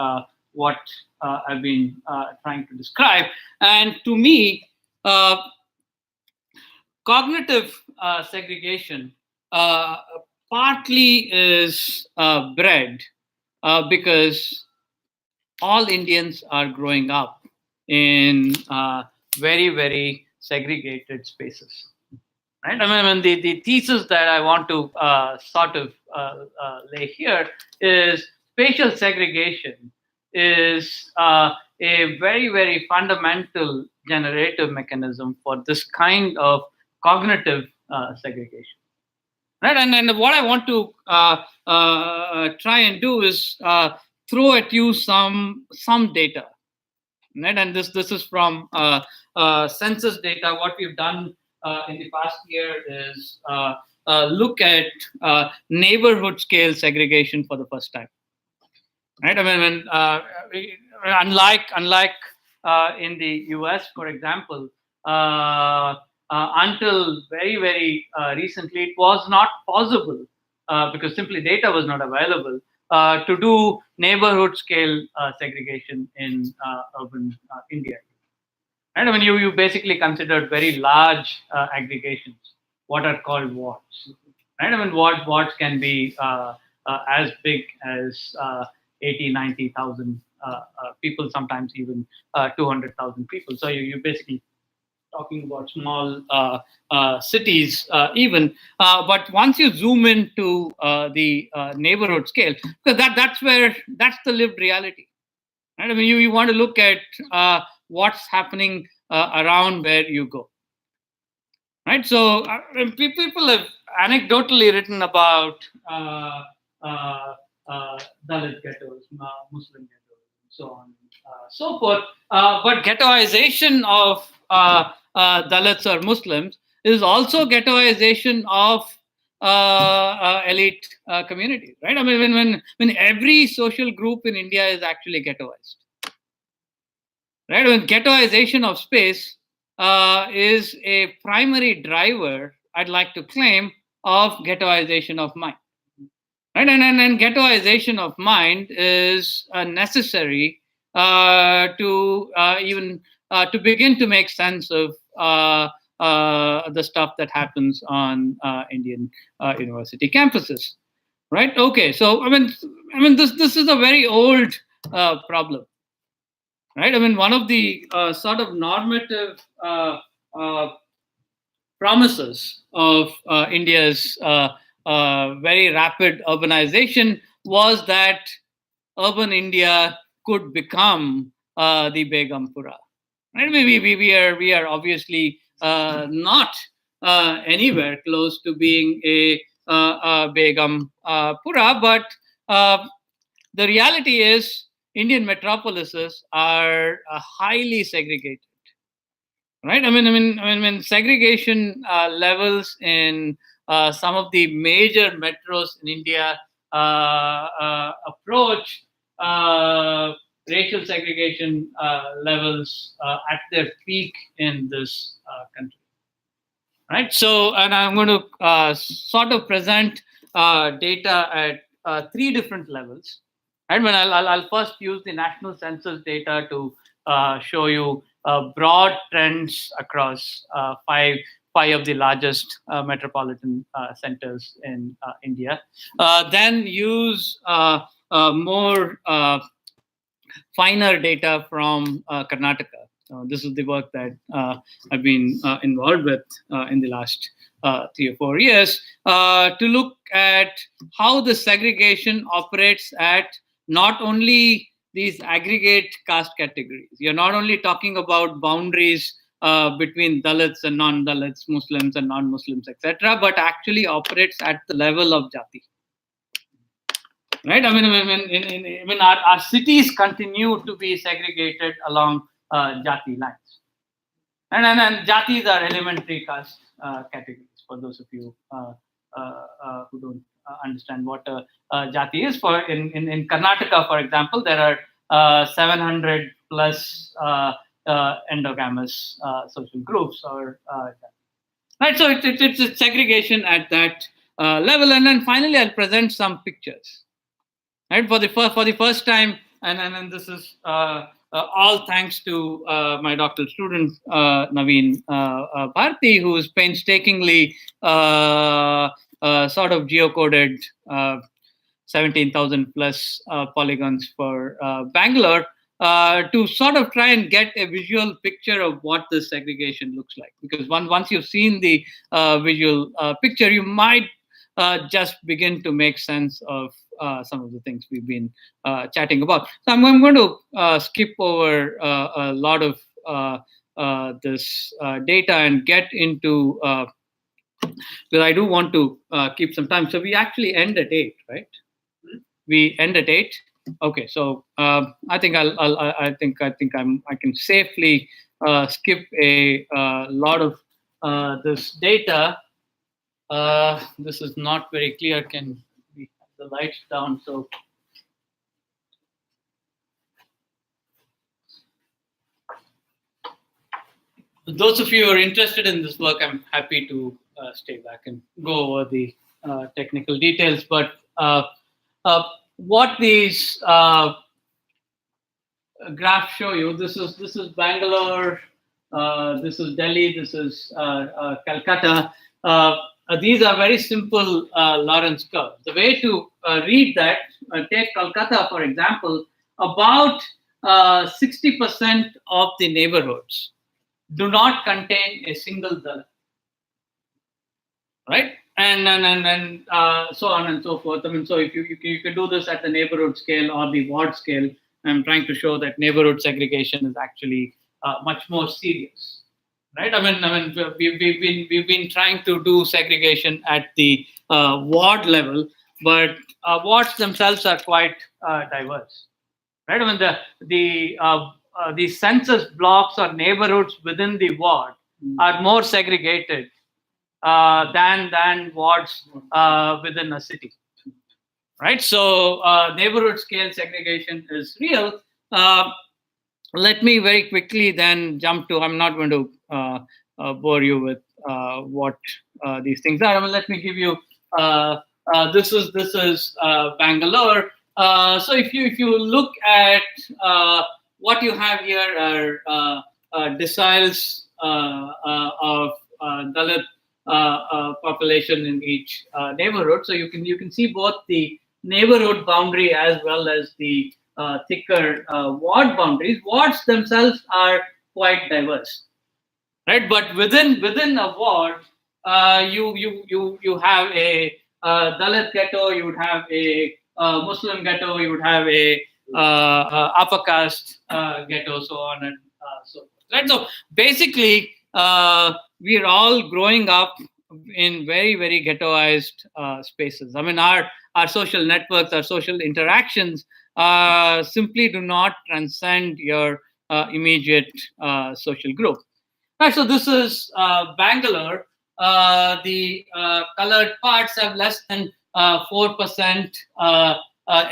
what I've been trying to describe. And to me, cognitive segregation partly is bred because all Indians are growing up in very, very segregated spaces. Right? I mean, the thesis that I want to sort of lay here is spatial segregation is a very, very fundamental generative mechanism for this kind of cognitive segregation. Right? And what I want to try and do is throw at you some data, right? And this is from census data. What we've done in the past year is look at neighborhood scale segregation for the first time, right? I mean, unlike in the US, for example, until very recently, it was not possible because simply data was not available to do neighborhood scale segregation in urban India. And I mean, you basically considered very large aggregations, what are called wards. Right? I mean, wards can be as big as 80, 90,000 people, sometimes even 200,000 people. So you basically talking about small cities even. But once you zoom into the neighborhood scale, because that's the lived reality. Right? I mean, you want to look at what's happening around where you go. Right? So people have anecdotally written about Dalit ghettos, Muslim ghettos, and so on and so forth. But ghettoization of Dalits or Muslims is also ghettoization of elite communities, right? I mean, when every social group in India is actually ghettoized, right? When ghettoization of space is a primary driver, I'd like to claim, of ghettoization of mind. Right? And ghettoization of mind is necessary to even to begin to make sense of the stuff that happens on Indian university campuses. Right? Okay. So I mean, this is a very old problem. Right? I mean, one of the sort of normative promises of India's very rapid urbanization was that urban India could become the Begumpura. Right? We are obviously not anywhere close to being a Begumpura, but the reality is Indian metropolises are highly segregated. Right? I mean, when segregation levels in some of the major metros in India approach racial segregation levels at their peak in this country. Right? So, and I'm going to sort of present data at three different levels. Right? When I'll first use the national census data to show you broad trends across five of the largest metropolitan centers in India. Then use more finer data from Karnataka. This is the work that I've been involved with in the last 3 or 4 years to look at how the segregation operates at not only these aggregate caste categories. You're not only talking about boundaries between Dalits and non-Dalits, Muslims and non-Muslims, etc., but actually operates at the level of Jati. Right? I mean, our cities continue to be segregated along Jati lines. And Jatis are elementary caste categories, for those of you who don't understand what Jati is. In Karnataka, for example, there are 700 plus endogamous social groups. Right? So it's segregation at that level. And then finally, I'll present some pictures. Right? For the first time, and this is all thanks to my doctoral student Naveen Bharti, who is painstakingly sort of geocoded 17,000 plus polygons for Bangalore to sort of try and get a visual picture of what this segregation looks like. Because once you've seen the visual picture, you might just begin to make sense of some of the things we've been chatting about. So I'm going to skip over a lot of this data and get into, because I do want to keep some time. So we actually end at 8, right? We end at 8. Okay, so I think I think I can safely skip a lot of this data. This is not very clear. Can we have the lights down? So those of you who are interested in this work, I'm happy to stay back and go over the technical details. But what these graphs show you, this is Bangalore, this is Delhi, this is Calcutta. These are very simple Lorentz curves. The way to read that, take Calcutta for example, about 60% of the neighborhoods do not contain a single Dalit, right? And so on and so forth. I mean, so if you can do this at the neighborhood scale or the ward scale, I'm trying to show that neighborhood segregation is actually much more serious, right? I mean, we've been trying to do segregation at the ward level, but wards themselves are quite diverse, right? I mean, the census blocks or neighborhoods within the ward are more segregated than wards within a city, right? So neighborhood scale segregation is real. Let me very quickly then jump to. I'm not going to bore you with what these things are. I mean, let me give you. This is Bangalore. So if you look at what you have here are deciles of Dalit population in each neighborhood. So you can see both the neighborhood boundary as well as the thicker ward boundaries. Wards themselves are quite diverse, right? But within a ward, you have a Dalit ghetto, you would have a Muslim ghetto, you would have a upper caste ghetto, so on and so forth. Right. So basically, we are all growing up in very, very ghettoized spaces. I mean, our social networks, our social interactions simply do not transcend your immediate social group. Right, so this is Bangalore. The colored parts have less than 4%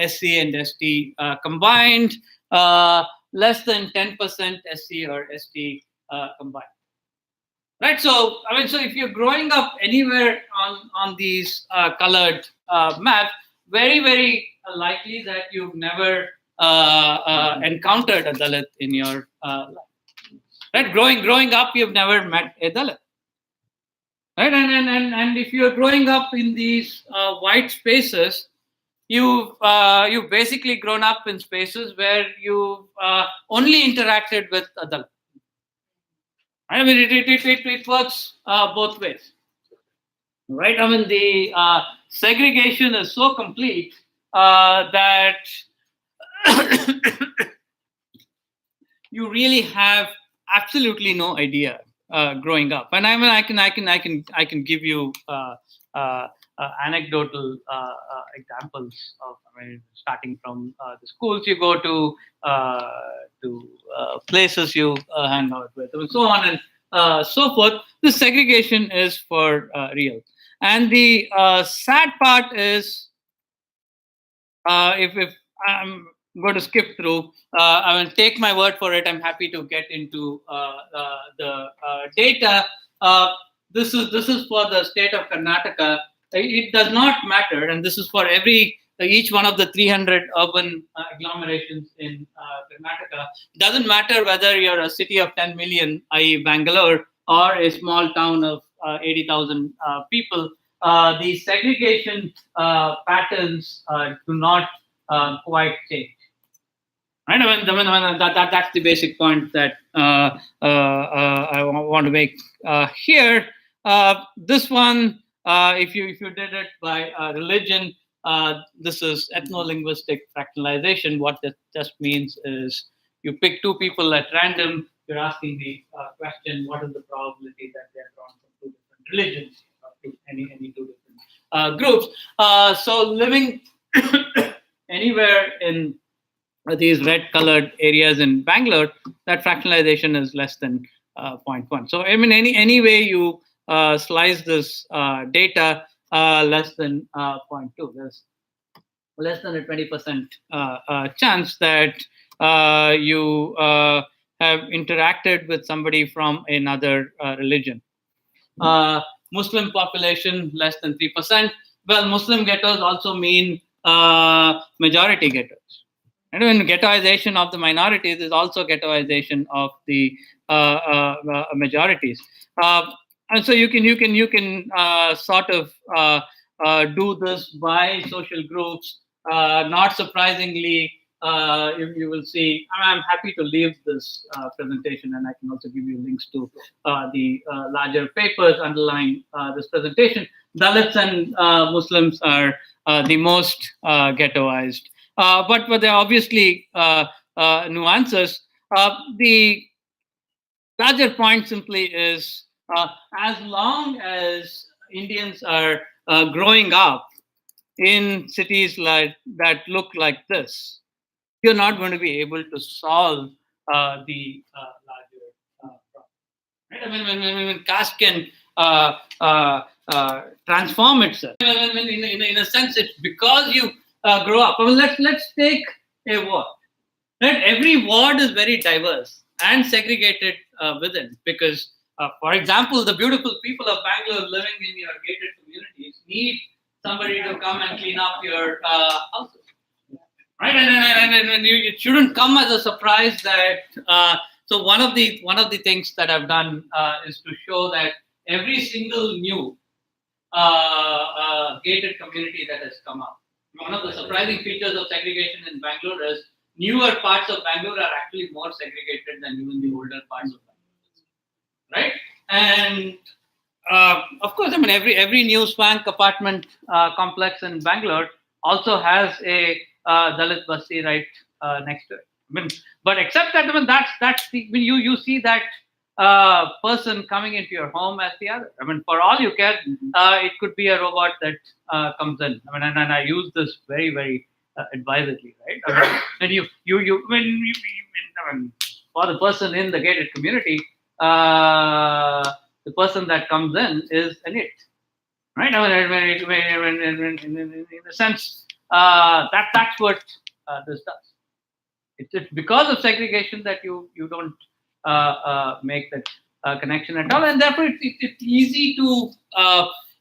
SC and ST combined, less than 10% SC or ST combined. Right, so I mean, so if you're growing up anywhere on these colored maps, very likely that you've never encountered a Dalit in your life. Right, growing up, you've never met a Dalit. Right, and if you're growing up in these white spaces, you've basically grown up in spaces where you've only interacted with a Dalit. I mean, it works both ways, right? I mean, the segregation is so complete that you really have absolutely no idea growing up. And I mean, I can give you anecdotal examples of. I mean, starting from the schools you go to places you hang out with, and so on and so forth. This segregation is for real. And the sad part is, if I'm going to skip through, I mean, take my word for it. I'm happy to get into the data. This is for the state of Karnataka. It does not matter, and this is for each one of the 300 urban agglomerations in Karnataka. It doesn't matter whether you're a city of 10 million, i.e. Bangalore, or a small town of 80,000 people. The segregation patterns do not quite change. Right? I mean, that's the basic point that I want to make here. This one, if you did it by religion, this is ethno-linguistic fractalization. What that just means is you pick two people at random. You're asking the question, what is the probability that they're drawn from two different religions, to any two different groups? So living anywhere in these red-colored areas in Bangalore, that fractionalization is less than 0.1. So I mean, any way you slice this data, less than 0.2. There's less than a 20% chance that you have interacted with somebody from another religion. Muslim population less than 3%. Well, Muslim ghettos also mean majority ghettos. And when ghettoization of the minorities is also ghettoization of the majorities. And so you can sort of do this by social groups. Not surprisingly, you will see. I'm happy to leave this presentation, and I can also give you links to the larger papers underlying this presentation. Dalits and Muslims are the most ghettoized, but there are obviously nuances. The larger point simply is as long as Indians are growing up in cities like that look like this, you're not going to be able to solve the larger problem. Right? I mean, when caste can transform itself, in a sense, it's because you grow up. I mean, let's take a ward. Right? Every ward is very diverse and segregated within, because, for example, the beautiful people of Bangalore living in your gated communities need somebody to come and clean up your houses. Right, and it shouldn't come as a surprise that. So one of the things that I've done is to show that every single new gated community that has come up. One of the surprising features of segregation in Bangalore is newer parts of Bangalore are actually more segregated than even the older parts of Bangalore. Right, and of course, I mean every new swank apartment complex in Bangalore also has a Dalit Basti right next to it. I mean, but except that, I mean, that's the when you see that person coming into your home as the other. I mean, for all you care, it could be a robot that comes in. I mean, and I use this very advisedly, right? I mean, and I mean, for the person in the gated community, the person that comes in is an it, right? I mean, in a sense, that's what this does. It's because of segregation that you don't make that connection at all, and therefore it's easy to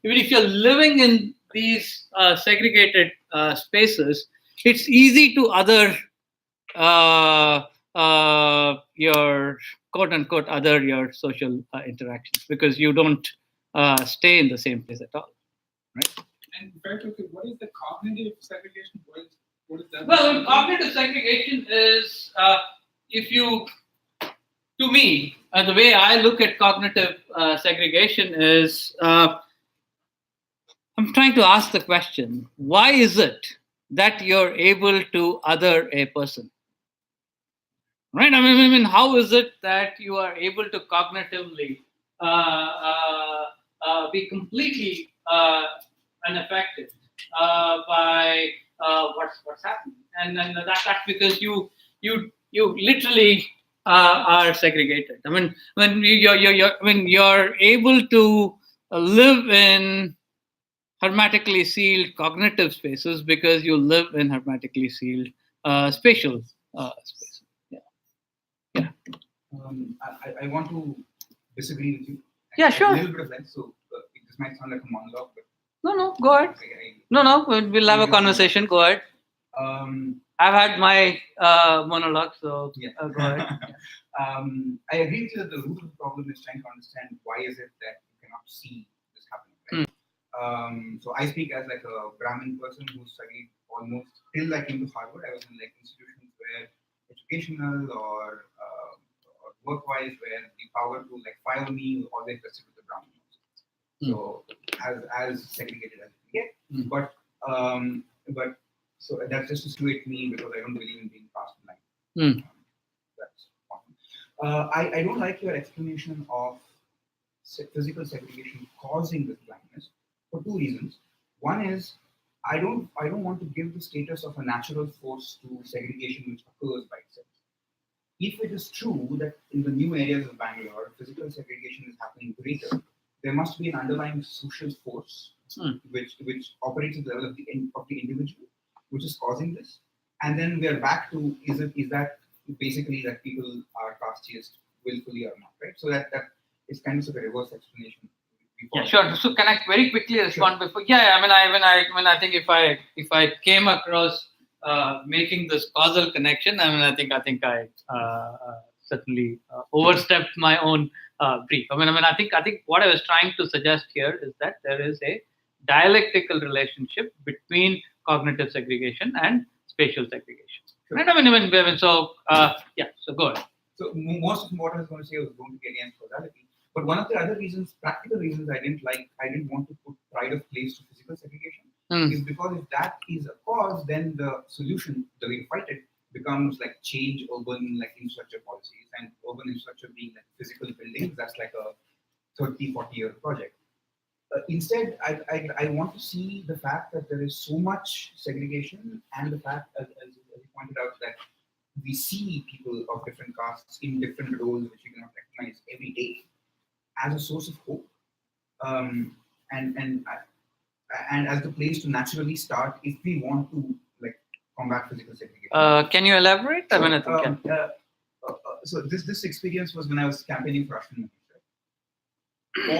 even if you're living in these segregated spaces, it's easy to other your quote unquote other your social interactions, because you don't stay in the same place at all, right? And very quickly, what is the cognitive segregation? What is that? Well, cognitive segregation is if you, to me, the way I look at cognitive segregation is I'm trying to ask the question: why is it that you're able to other a person? Right? I mean, how is it that you are able to cognitively be completely unaffected by what's happening? And that's because you literally are segregated. I mean, when you're able to live in hermetically sealed cognitive spaces because you live in hermetically sealed spatial spaces. I want to disagree with you. Yeah, sure. A little bit of length, so this might sound like a monologue, but no, go ahead. No, we'll have a conversation. Go ahead. I've had my monologue, so yeah. Go ahead. I agree with you that the root of the problem is trying to understand why is it that you cannot see this happening. Right? So I speak as like a Brahmin person who studied almost till I came to Harvard. I was in like institutions where educational or work-wise, where the power to like fire me always rested with the Brahmin. So as segregated as you can get, but so that's just to situate me because I don't believe in being cast in line. That's one. I don't like your explanation of physical segregation causing this blindness for two reasons. One is I don't want to give the status of a natural force to segregation which occurs by itself. If it is true that in the new areas of Bangalore, physical segregation is happening greater, there must be an underlying social force which operates at the level of the individual, which is causing this. And then we are back to is that basically that people are casteist willfully or not, right? So that is kind of a reverse explanation. Yeah, sure. So can I very quickly respond before? Yeah, I think if I came across making this causal connection, I think I certainly overstepped my own brief. I think what I was trying to suggest here is that there is a dialectical relationship between cognitive segregation and spatial segregation. Sure. Right? So go ahead. So most of what I was going to say was going to be against causality. But one of the other reasons, practical reasons I didn't want to put pride of place to physical segregation is because if that is a cause, then the solution, the way to fight it, becomes like change urban like infrastructure policies, and urban infrastructure being like physical buildings, that's like a 30, 40-year project. Instead, I want to see the fact that there is so much segregation, and the fact, as you pointed out, that we see people of different castes in different roles which we cannot recognize every day as a source of hope, and as the place to naturally start if we want to like combat physical segregation. Can you elaborate? So this experience was when I was campaigning for Ashwin.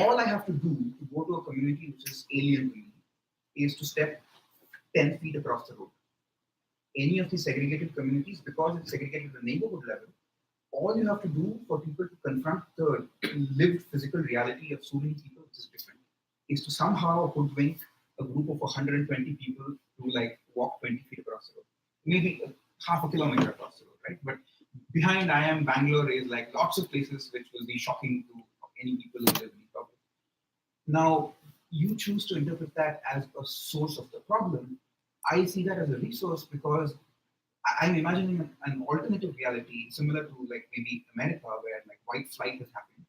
All I have to do to go to a community which is alien to me is to step 10 feet across the road. Any of the segregated communities, because it's segregated at the neighborhood level, all you have to do for people to confront the lived physical reality of so many people, which is different, is to somehow hoodwink a group of 120 people to like walk 20 feet across the road, maybe half a kilometer across the road, right? But behind Bangalore is like lots of places which will be shocking to any people who live in the problem. Now, you choose to interpret that as a source of the problem. I see that as a resource because I'm imagining an alternative reality similar to like maybe America, where like white flight has happened,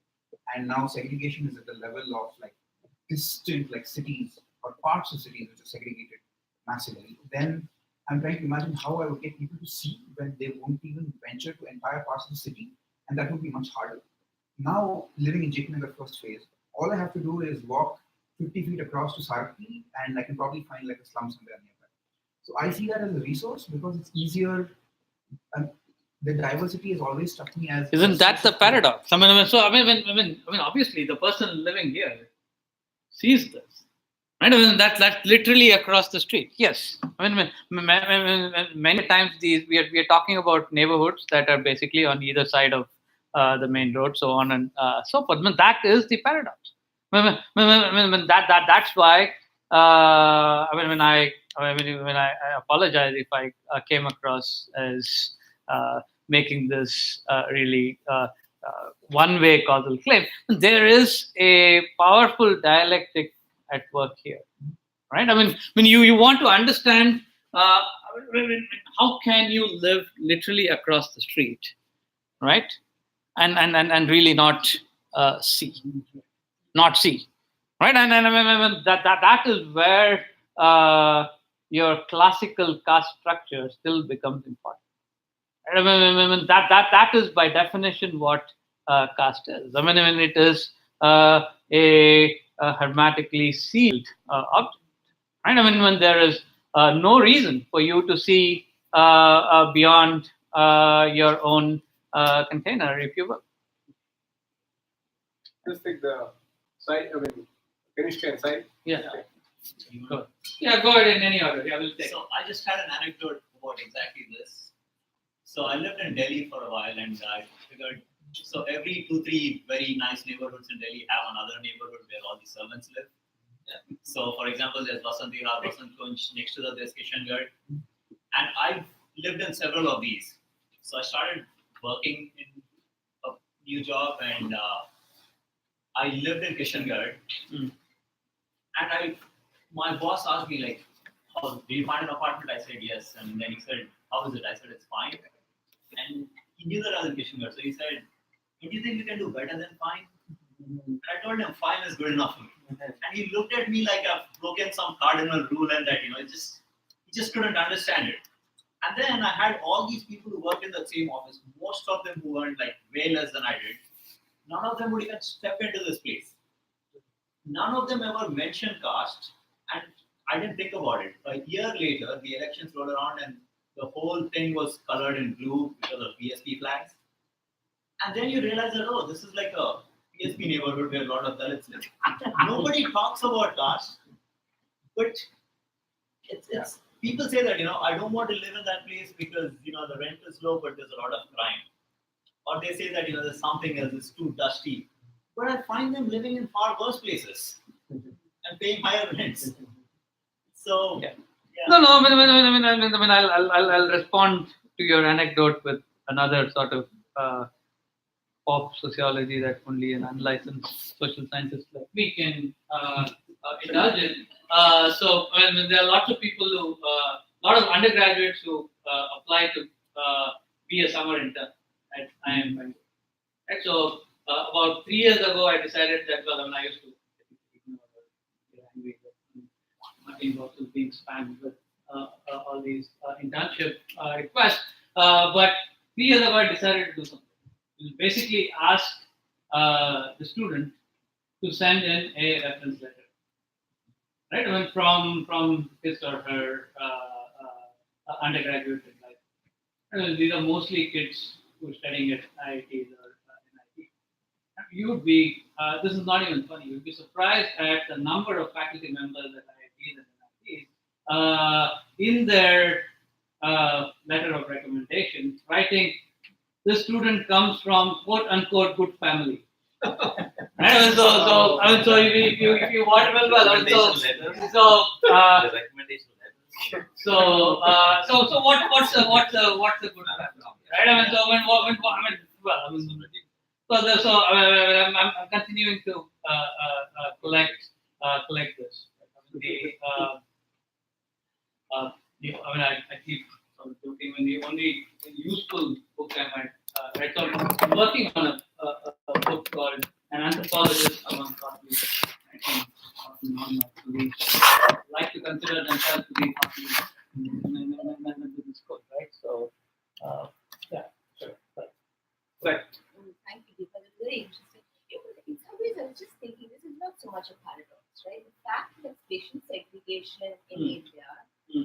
and now segregation is at the level of like distant like cities or parts of cities which are segregated massively. Then I'm trying to imagine how I would get people to see when they won't even venture to entire parts of the city, and that would be much harder. Now, living in JP Nagar first phase, all I have to do is walk 50 feet across to Saraki, and I can probably find like a slum somewhere nearby. So I see that as a resource because it's easier. And the diversity has always struck me as. Isn't that the paradox? Obviously, the person living here sees this, right? That's literally across the street. Yes, many times we are talking about neighborhoods that are basically on either side of the main road, so on and so forth. That is the paradox. That's why. When I apologize if I came across as making this really one-way causal claim. There is a powerful dialectic at work here, right? You want to understand how can you live literally across the street, right? And really not see. Right, and that is where your classical caste structure still becomes important. That is by definition what caste is. It is a hermetically sealed object. Right, when there is no reason for you to see beyond your own container, if you will. Just take the side. Can you share side? Yeah. Go ahead in any order. I will take. So I just had an anecdote about exactly this. So I lived in Delhi for a while, and I figured, so every 2-3 very nice neighborhoods in Delhi have another neighborhood where all the servants live. Yeah. So for example, there's Vasant Vihar, Vasant Kunj, next to that there's Kishangarh. And I've lived in several of these. So I started working in a new job, and I lived in Kishangarh. And my boss asked me like, "Oh, did you find an apartment?" I said yes, and then he said, "How is it?" I said, "It's fine." And he knew that I was in Kishangarh, so he said, "Don't you think you can do better than fine?" And I told him, fine is good enough for me. And he looked at me like I've broken some cardinal rule and that, he just couldn't understand it. And then I had all these people who worked in the same office, most of them who earned like way less than I did. None of them would even step into this place. None of them ever mentioned caste, and I didn't think about it. A year later, the elections rolled around and the whole thing was colored in blue because of PSP flags. And then you realize that, oh, this is like a PSP neighborhood where a lot of Dalits live. Nobody talks about caste, but it's people say that, I don't want to live in that place because, the rent is low, but there's a lot of crime. Or they say that, there's something else, it's too dusty. But I find them living in far worse places and paying higher rents. So, yeah. No, I'll respond to your anecdote with another sort of pop sociology that only an unlicensed social scientist like me can indulge in. So there are lots of people who, a lot of undergraduates who apply to be a summer intern at IIM. Right? So about 3 years ago, I decided that, I used to get angry that my inbox was being spammed with all these internship requests. But 3 years ago, I decided to do something. Basically ask the student to send in a reference letter, right? From his or her undergraduate life. These are mostly kids who are studying at IITs or NIT. You would be, this is not even funny, you would be surprised at the number of faculty members at IITs and NITs in their letter of recommendation writing, this student comes from quote unquote good family. Right? So if you want The recommendation letter. what's a good family? Right? I'm continuing to collect this. I keep sort of joking when the only useful book I might write. So I'm working on a book called An Anthropologist Among Thought Leaders. I like to consider themselves to be thought leaders in this course, right? So, yeah, sure. But Thank you, Deepak. It's very interesting. In some ways, I was just thinking this is not so much a paradox, right? The fact that spatial segregation in India,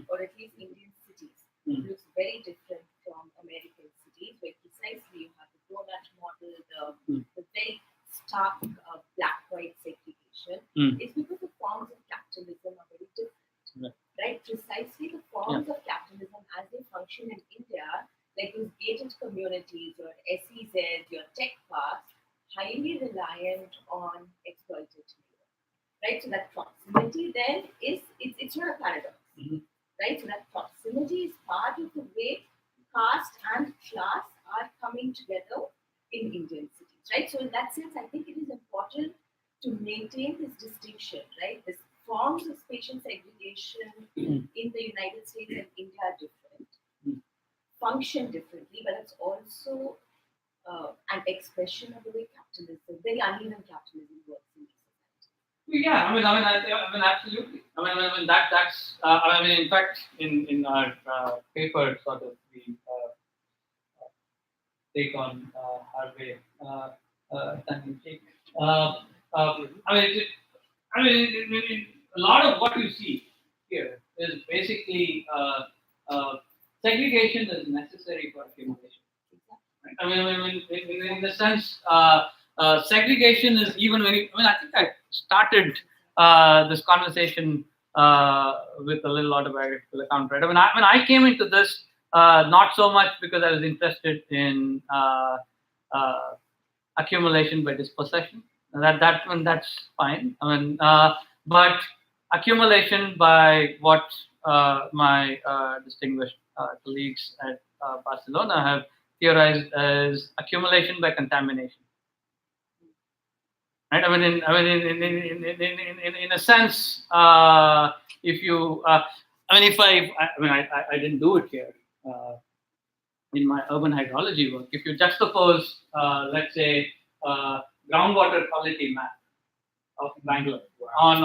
or at least Indian cities, looks very different from American cities, where precisely you have the donut model, the very stark black-white segregation, is because the forms of capitalism are very different, right? Precisely the forms of capitalism as they function in India, like those gated communities or SEZs, your tech parks, highly reliant on exploited labor, right? So that proximity then it's not a paradox, right? So that proximity is part of the way caste and class are coming together in Indian cities, right? So in that sense, I think it is important to maintain this distinction, right? This forms of spatial segregation in the United States and India are different, function differently, but it's also an expression of the way capitalism, very uneven capitalism works in these societies. yeah, absolutely. In fact, in our paper, sort of the take on Harvey tongue-in-cheek. A lot of what you see here is basically segregation is necessary for accumulation. In the sense, segregation is even very. I think I started this conversation with a little autobiographical account, right? I came into this not so much because I was interested in accumulation by dispossession. That's fine. But accumulation by what my distinguished colleagues at Barcelona have theorized as accumulation by contamination. Right? In a sense, if you, I didn't do it here in my urban hydrology work. If you juxtapose, let's say, groundwater quality map of Bangalore on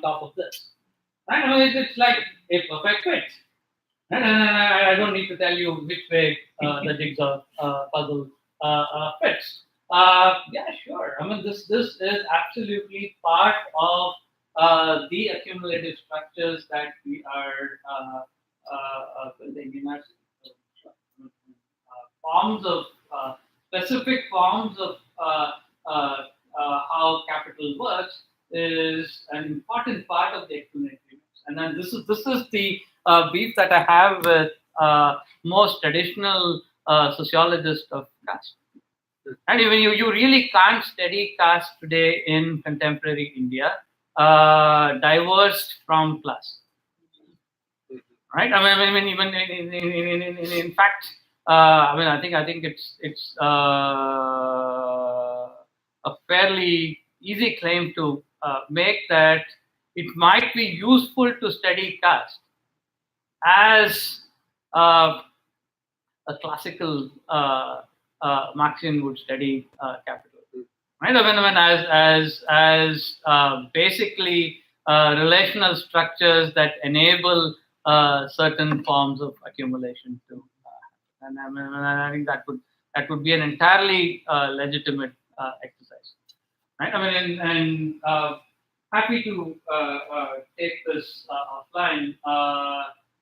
top of this. Right? I mean, it's like a perfect fit. And I don't need to tell you which way the jigsaw puzzle fits. Yeah, sure. I mean, this is absolutely part of the accumulative structures that we are building in our forms of specific forms of how capital works is an important part of the accumulative. And then this is the beef that I have with most traditional sociologists of caste. And even you really can't study caste today in contemporary India, divorced from class. Right? I mean even in fact, I mean I think it's a fairly easy claim to make that it might be useful to study caste as a classical Marxian would study capital, right? When as basically relational structures that enable certain forms of accumulation to, and I think that would be an entirely legitimate exercise, right? I mean, and happy to take this offline.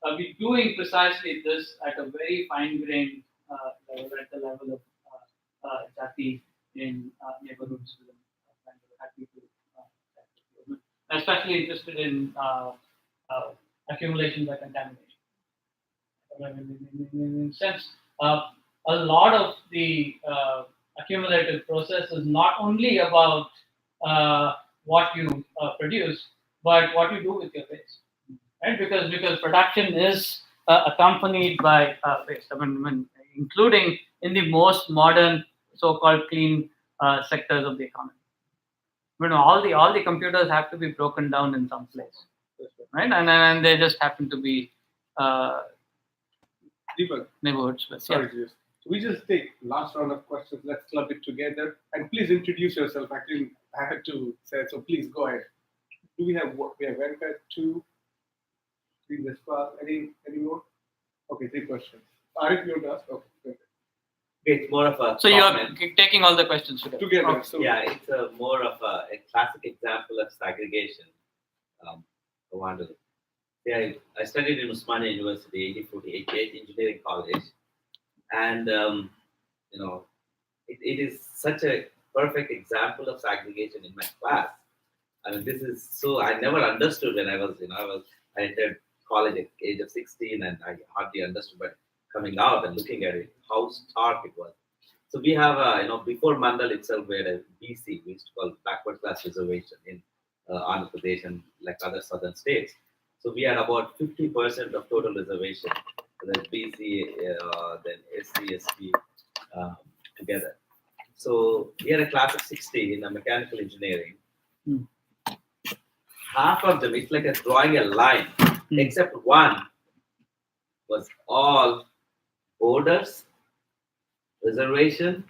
We're doing precisely this at a very fine-grained level, at the level of jati in neighborhoods within Bangalore. Happy to chat with you. I'm especially interested in accumulation by contamination. In a sense, a lot of the accumulative process is not only about what you produce, but what you do with your waste, right? Because production is accompanied by waste. I mean, including in the most modern, so-called clean sectors of the economy. You know, all the computers have to be broken down in some place, right? And they just happen to be Deepak, neighborhoods. sorry, just we just take last round of questions. Let's club it together, and please introduce yourself. Actually, I had to say, so please go ahead. Do we have what? We have Venkat, 2, 3, Vishpa, any more? Okay, 3 questions. Arif, you want to ask? Okay. It's more of a So you're comment. taking all the questions together. Together. So Yeah, it's more of a classic example of segregation. I wonder. Yeah, I studied in Usmania University, 1848 Engineering College, and you know, it is such a perfect example of segregation in my class. I mean, this is so I never understood when I entered college at the age of 16, and I hardly understood, but coming out and looking at it, how stark it was. So we have, before Mandal itself, we had a BC, we used to call backward class reservation in Andhra Pradesh and like other southern states. So we had about 50% of total reservation, then BC, then SC, ST together. So we had a class of 60 in mechanical engineering. Half of them, it's like drawing a line, except one was all borders, reservation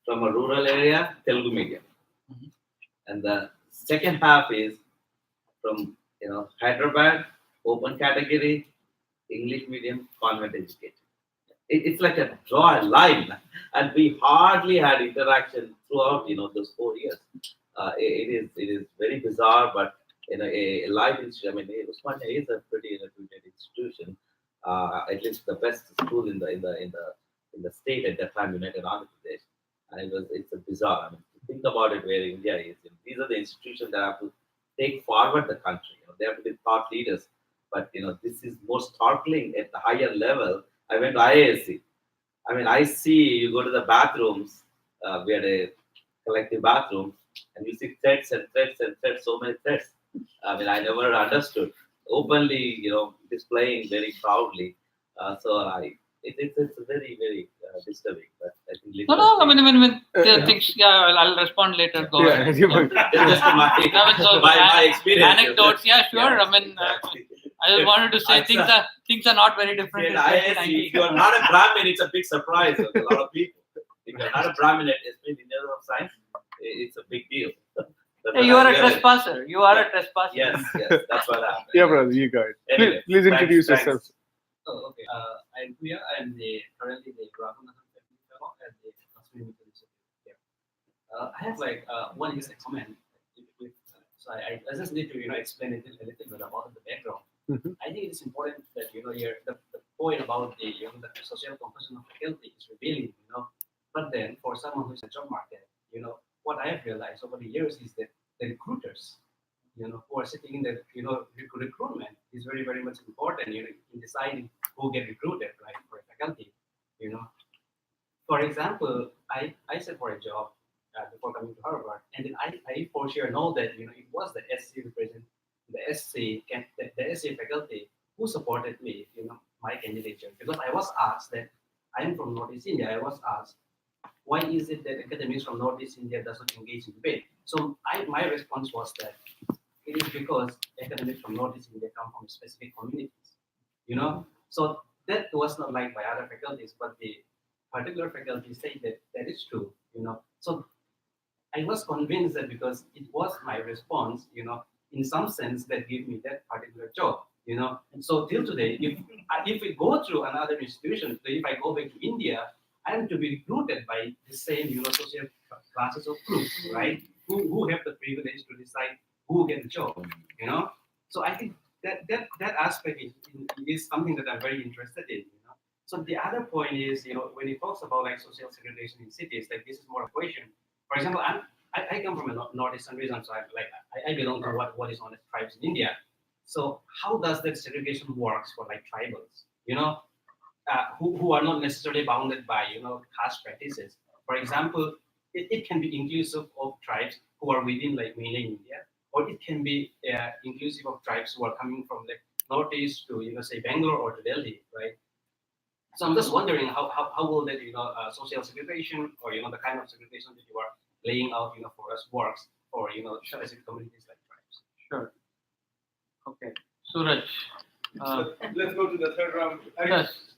from a rural area, Telugu medium. And the second half is from Hyderabad, open category, English medium, convent educated. It's like draw a line, and we hardly had interaction throughout those 4 years. It is very bizarre, but a live institution. I mean, Usmania is a pretty reputed institution, at least the best school in the state at that time, United Andhra Pradesh. And it's a bizarre. I mean, think about it, where India is. These are the institutions that have to take forward the country. They have to be thought leaders. But this is more startling at the higher level. I went to IASC. I mean, I see you go to the bathrooms. We had a collective bathroom, and you see threads and threads and threads, so many threads. I mean, I never understood. Openly, displaying very proudly. It's very, very disturbing. But I think No. I mean, there are things. Yeah, I'll respond later. Go ahead. just my experience. Anecdotes. Yeah, sure. I mean, I just wanted to say things are not very different. If you are not a Brahmin, it's a big surprise for a lot of people. if you're not a Brahmin, especially in the area of science, it's a big deal. Hey, you are a trespasser. You are a trespasser. Yes, that's what happened. Yeah, brother, you go ahead. Anyway, Please introduce thanks. yourself. Oh, okay. I'm Priya. I'm currently the Rahul Fellow at the Australian Institute here. I have one is a comment. So I just need to explain a little bit about the background. I think it's important that here the point about the the social composition of faculty is revealing. But then for someone who's in the job market, what I have realized over the years is that the recruiters, who are sitting in the recruitment is very, very much important in deciding who get recruited, right, for a faculty. For example, I said for a job before coming to Harvard, and then I for sure know that it was the SC the SC faculty who supported me, my candidature, because I was asked that I am from Northeast India. I was asked, why is it that academics from Northeast India doesn't engage in debate? So my response was that it is because academics from Northeast India come from specific communities, So that was not liked by other faculties, but the particular faculty say that that is true, So I was convinced that because it was my response, in some sense that gave me that particular job, And so till today, if we go through another institution, so if I go back to India, I am to be recruited by the same, social classes of groups, right? Who have the privilege to decide who get the job, So I think that aspect is something that I'm very interested in, So the other point is, when it talks about social segregation in cities, this is more a question. For example, I come from a northeastern region, so I belong to what is known as tribes in India. So how does that segregation works for tribals, who are not necessarily bounded by caste practices? For example, it can be inclusive of tribes who are within mainland India, or it can be inclusive of tribes who are coming from northeast to say Bangalore or to Delhi, right? So I'm just wondering how will that social segregation or the kind of segregation that you are laying out for us works for specific communities like tribes. Sure. Okay, Suraj. So let's go to the third round. Yes.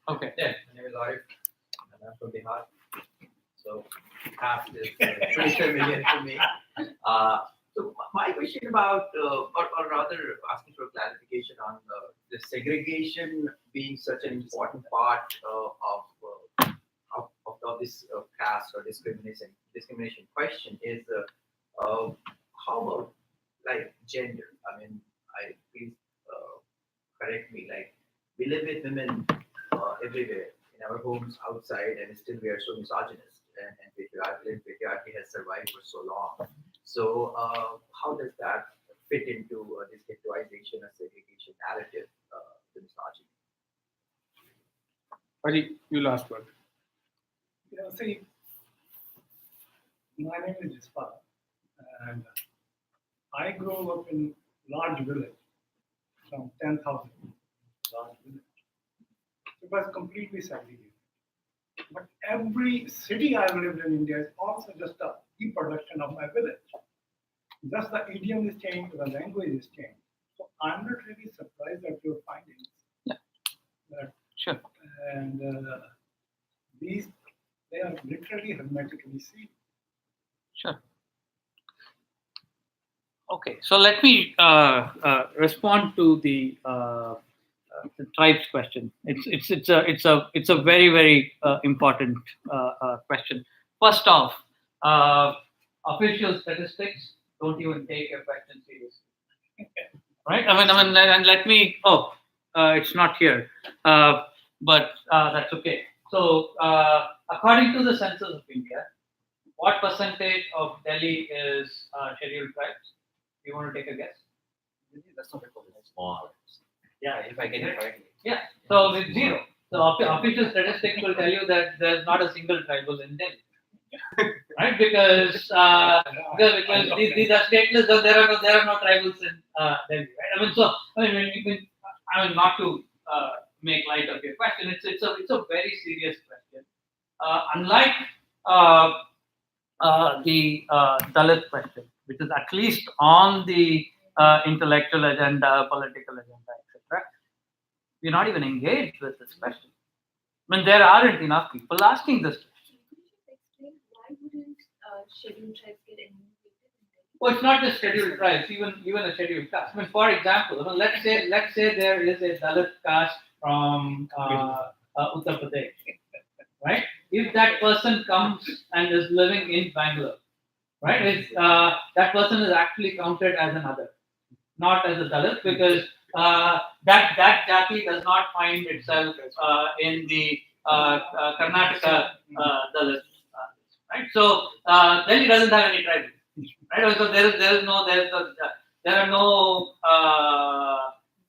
Okay. Yeah, my name is Arif, and I'm from Bihar. So Caste is pretty familiar to me. So my question about, or rather asking for clarification on the segregation being such an important part of this caste or discrimination question is how about gender? I mean, please correct me. We live with women everywhere in our homes, outside, and still we are so misogynist and patriarchy has survived for so long. So how does that fit into this ghettoization or segregation narrative, the misogyny? Ari, you last one. See, my name is Deepak, and I grew up in large village, from 10,000 large village. It was completely segregated. But every city I've lived in India is also just a reproduction of my village. Just the idiom is changed, the language is changed. So I'm not really surprised at your findings. Yeah. That, Sure. And they are literally hermetically sealed. Sure. Okay, so let me respond to the tribes question. It's a very, very important question. First off, official statistics don't even take your question seriously, right? I mean, and let me. Oh, it's not here, but that's okay. So, according to the Census of India, what percentage of Delhi is scheduled tribes? You want to take a guess? That's not small. Yeah, if I get it correctly. Yeah, so it's zero. So official statistics will tell you that there's not a single tribal in Delhi, right? Because these are stateless. There are no tribals in Delhi, right? I mean, not to make light of your question. It's a very serious question. Unlike the Dalit question, which is at least on the intellectual agenda, political agenda, etc. We're not even engaged with this question. I mean, there aren't enough people asking this question. scheduled tribes get enumerated? Well, it's not just scheduled tribes, even a scheduled caste. I mean, for example, let's say there is a Dalit caste from Uttar Pradesh, right? If that person comes and is living in Bangalore, right, that person is actually counted as an other, not as a Dalit, because that jati does not find itself in the Karnataka Dalit, right? So Delhi doesn't have any tribes. Right, so there are no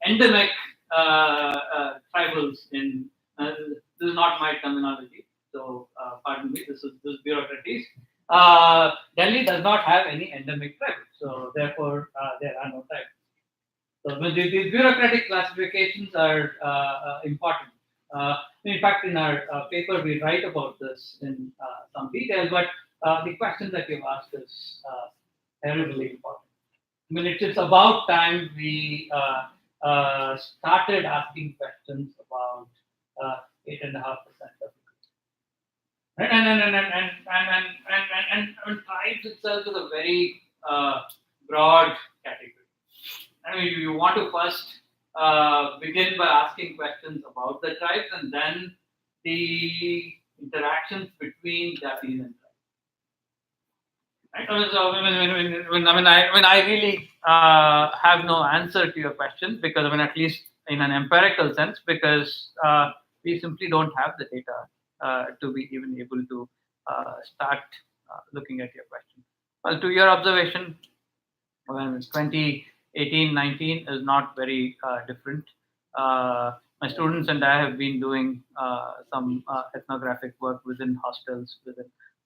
endemic tribals in. This is not my terminology, so pardon me. This is bureaucracies. Delhi does not have any endemic tribes, so therefore there are no tribes. So these bureaucratic classifications are important. In fact, in our paper, we write about this in some detail, but the question that you've asked is terribly important. I mean, it's about time we started asking questions about 8.5% of it. Right? And tribes itself is a very broad category. I mean, you want to first begin by asking questions about the tribes and then the interactions between jatis and tribes. Right? So, I really have no answer to your question because, at least in an empirical sense, because we simply don't have the data to be even able to start looking at your question. Well, to your observation, 2018-19 is not very different. My students and I have been doing some ethnographic work within hostels,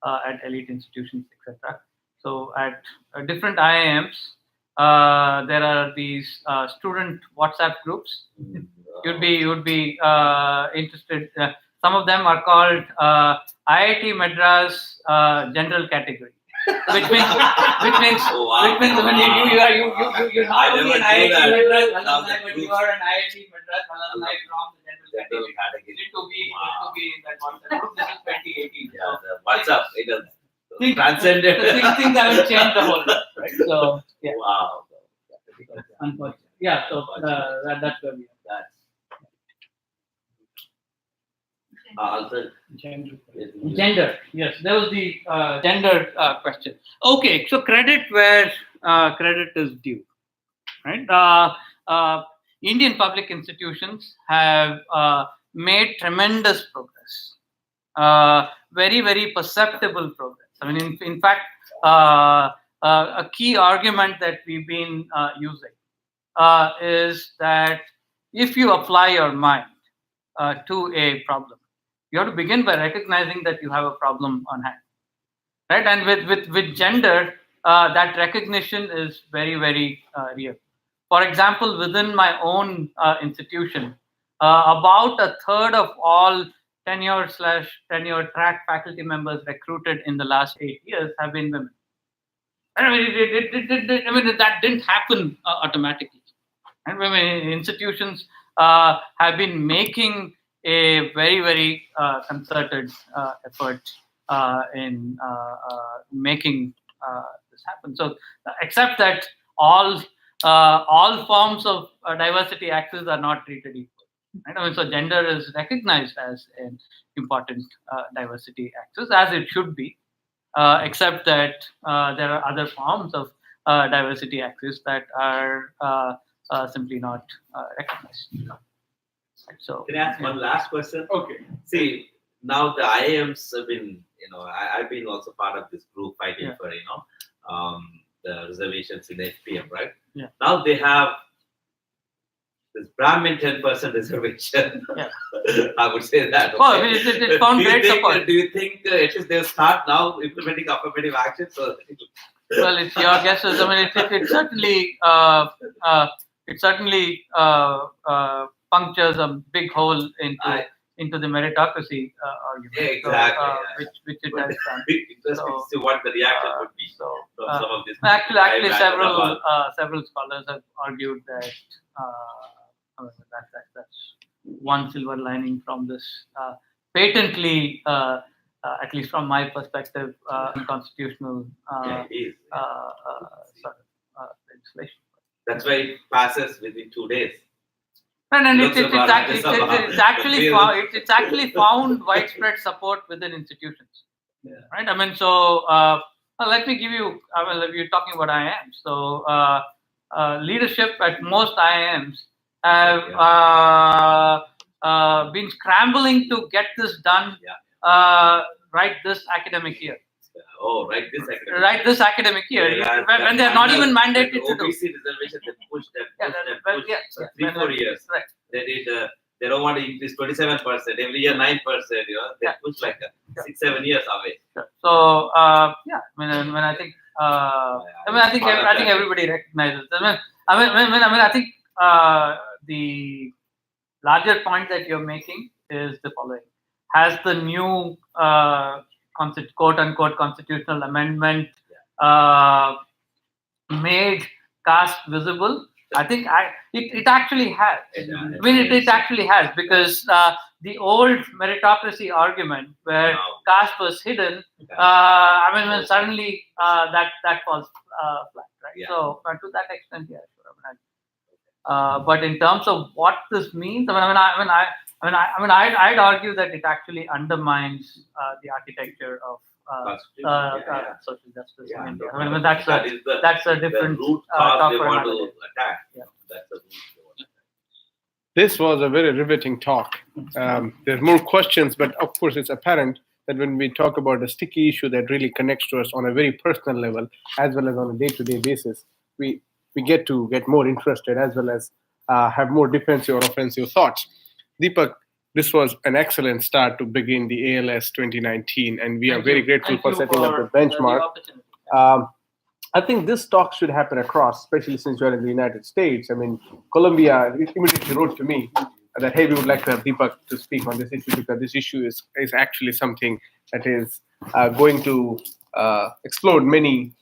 at elite institutions, etc. So at different IIMs, there are these student WhatsApp groups. You'd be interested. Some of them are called IIT Madras General Category. Which means when you're not only an IIT Madras alumni, but you are an IIT Madras alumni from the general category. Need to be in that WhatsApp group. This is 2018. Yeah, the WhatsApp it is transcended. Things haven't changed the whole lot, right? So yeah. Wow. Unfortunately, yeah. So that's where we are. Gender, yes, that was the gender question. Okay, so credit where credit is due, right? Indian public institutions have made tremendous progress, very, very perceptible progress. I mean, in fact, a key argument that we've been using is that if you apply your mind to a problem, you have to begin by recognizing that you have a problem on hand, right? And with gender, that recognition is very, very real. For example, within my own institution, about a third of all tenure track faculty members recruited in the last 8 years have been women. I mean, that didn't happen automatically. And women institutions have been making a very, very concerted effort in making this happen. So, except that all forms of diversity axis are not treated equal. Right? I mean, so gender is recognized as an important diversity axis, as it should be, except that there are other forms of diversity axis that are simply not recognized. So, can I ask one last question? Okay. See, now the IIMs have been, I've been also part of this group fighting for, the reservations in FPM, right? Yeah. Now they have this Brahmin 10% reservation. Yeah. I would say that. Okay. Oh, it found great support. Do you think at least they'll start now implementing affirmative action? So, well, it's your guesses. I mean, it certainly punctures a big hole into the meritocracy argument. Yeah, exactly. Which it has done. Interesting to see what the reaction would be from some of these. Actually, several scholars have argued that that's one silver lining from this patently at least from my perspective, unconstitutional Yeah, it is. sort of legislation. That's why it passes within 2 days. And Looks about it's actually found widespread support within institutions. Yeah. Right. I mean, so let me give you. I mean, you're talking about IIMs. So leadership at most IIMs have been scrambling to get this done right this academic year. Oh, right, this academic. Right, this academic year, Yeah, when they're not even mandated to do. OBC reservation, they pushed them. Yeah, 3-4 years. Right. They did. They don't want to increase 27%. Every year 9%. They push like 6-7 years away. Sure. So I think I think everybody recognizes. I think the larger point that you're making is the following: has the new quote unquote constitutional amendment made caste visible? I think it actually has. It actually has, because the old meritocracy argument where caste was hidden, suddenly that falls flat, right? Yeah. So to that extent, yeah, sure. But in terms of what this means, I'd argue that it actually undermines the architecture of social justice in India. That's a different root talk cause they for want another to day. attack. Yeah. That's the root they want to attack. This was a very riveting talk. There's more questions, but of course it's apparent that when we talk about a sticky issue that really connects to us on a very personal level, as well as on a day-to-day basis, we get to get more interested, as well as have more defensive or offensive thoughts. Deepak, this was an excellent start to begin the ALS 2019, and we are very grateful for setting up the benchmark. I think this talk should happen across, especially since you're in the United States. I mean, Colombia immediately wrote to me that, hey, we would like to have Deepak to speak on this issue, because this issue is actually something that is going to explode many,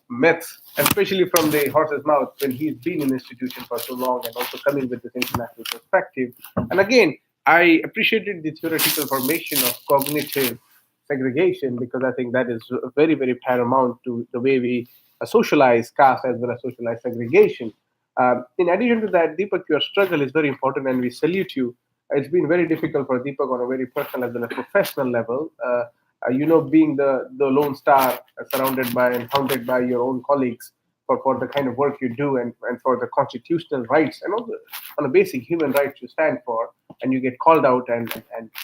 myths, and especially from the horse's mouth when he's been in the institution for so long and also coming with this international perspective. And again, I appreciated the theoretical formation of cognitive segregation, because I think that is very, very paramount to the way we socialize caste as well as socialize segregation. In addition to that, Deepak, your struggle is very important, and we salute you. It's been very difficult for Deepak on a very personal as well as professional level. Being the lone star surrounded by and hounded by your own colleagues for the kind of work you do, and for the constitutional rights and also on the basic human rights you stand for, and you get called out and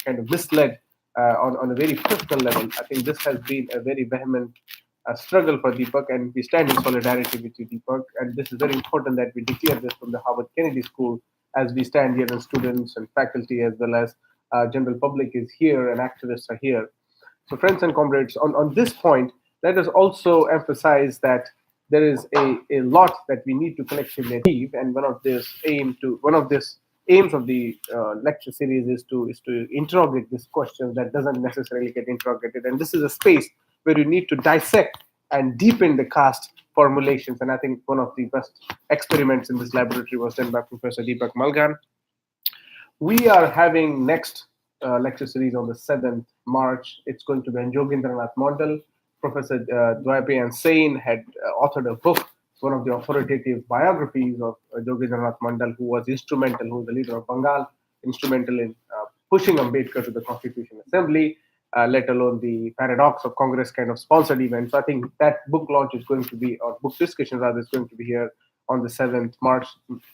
kind of misled on a very personal level. I think this has been a very vehement struggle for Deepak, and we stand in solidarity with you, Deepak. And this is very important that we declare this from the Harvard Kennedy School, as we stand here, and students and faculty as well as general public is here and activists are here. So friends and comrades, on this point, let us also emphasize that there is a lot that we need to collectively achieve, and one of the aims of the lecture series is to interrogate this question that doesn't necessarily get interrogated. And this is a space where you need to dissect and deepen the caste formulations. And I think one of the best experiments in this laboratory was done by Professor Deepak Malghan. We are having next lecture series on the 7th March. It's going to be on Jogendranath Mondal. Professor Dwayapayan Sain had authored a book, one of the authoritative biographies of Jogendranath Mondal, who was instrumental, who was the leader of Bengal, instrumental in pushing Ambedkar to the Constitution Assembly, let alone the paradox of Congress kind of sponsored event. So I think that book launch is going to be, or book discussion rather, is going to be here on the 7th March,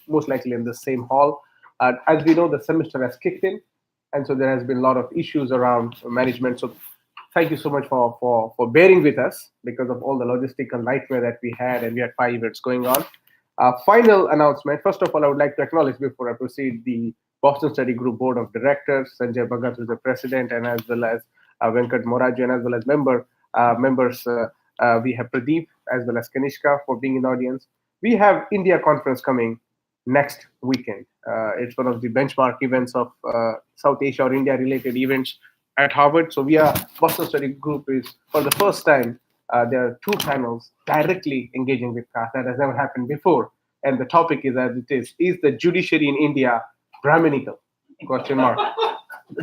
most likely in the same hall. As we know, the semester has kicked in, and so there has been a lot of issues around management. So thank you so much for bearing with us because of all the logistical nightmare that we had, and we had 5 events going on. Final announcement. First of all, I would like to acknowledge before I proceed the Boston Study Group Board of Directors, Sanjay Bhagat, who is the president, and as well as Venkat Moraji, and as well as members. We have Pradeep as well as Kanishka for being in the audience. We have India conference coming next weekend. It's one of the benchmark events of South Asia or India related events at Harvard. So Boston Study Group is, for the first time, there are 2 panels directly engaging with caste. That has never happened before. And the topic is as it is the judiciary in India Brahminical? Question mark.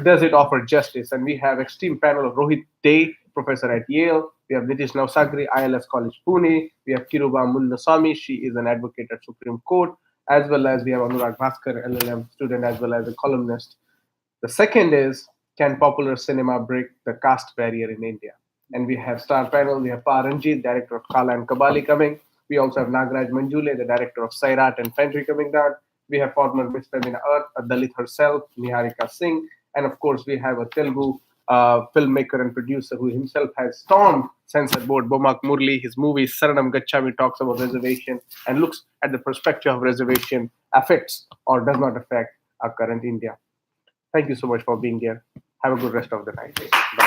does it offer justice? And we have extreme panel of Rohit Day, professor at Yale. We have Nitish Navsagri, ILS College Pune. We have Kiruba Munnaswamy, she is an advocate at Supreme Court, as well as we have Anurag Bhaskar, LLM student, as well as a columnist. The second is, can popular cinema break the caste barrier in India? And we have star panel, we have Pa Ranjit, director of Kala and Kabali coming. We also have Nagraj Manjule, the director of Sairat and Fentry coming down. We have former Miss Femina Earth, a Dalit herself, Niharika Singh. And of course, we have a Telugu filmmaker and producer who himself has stormed censor board, Bomak Murli. His movie Saranam Gachami talks about reservation and looks at the perspective of reservation affects or does not affect our current India. Thank you so much for being here. Have a good rest of the night. Bye.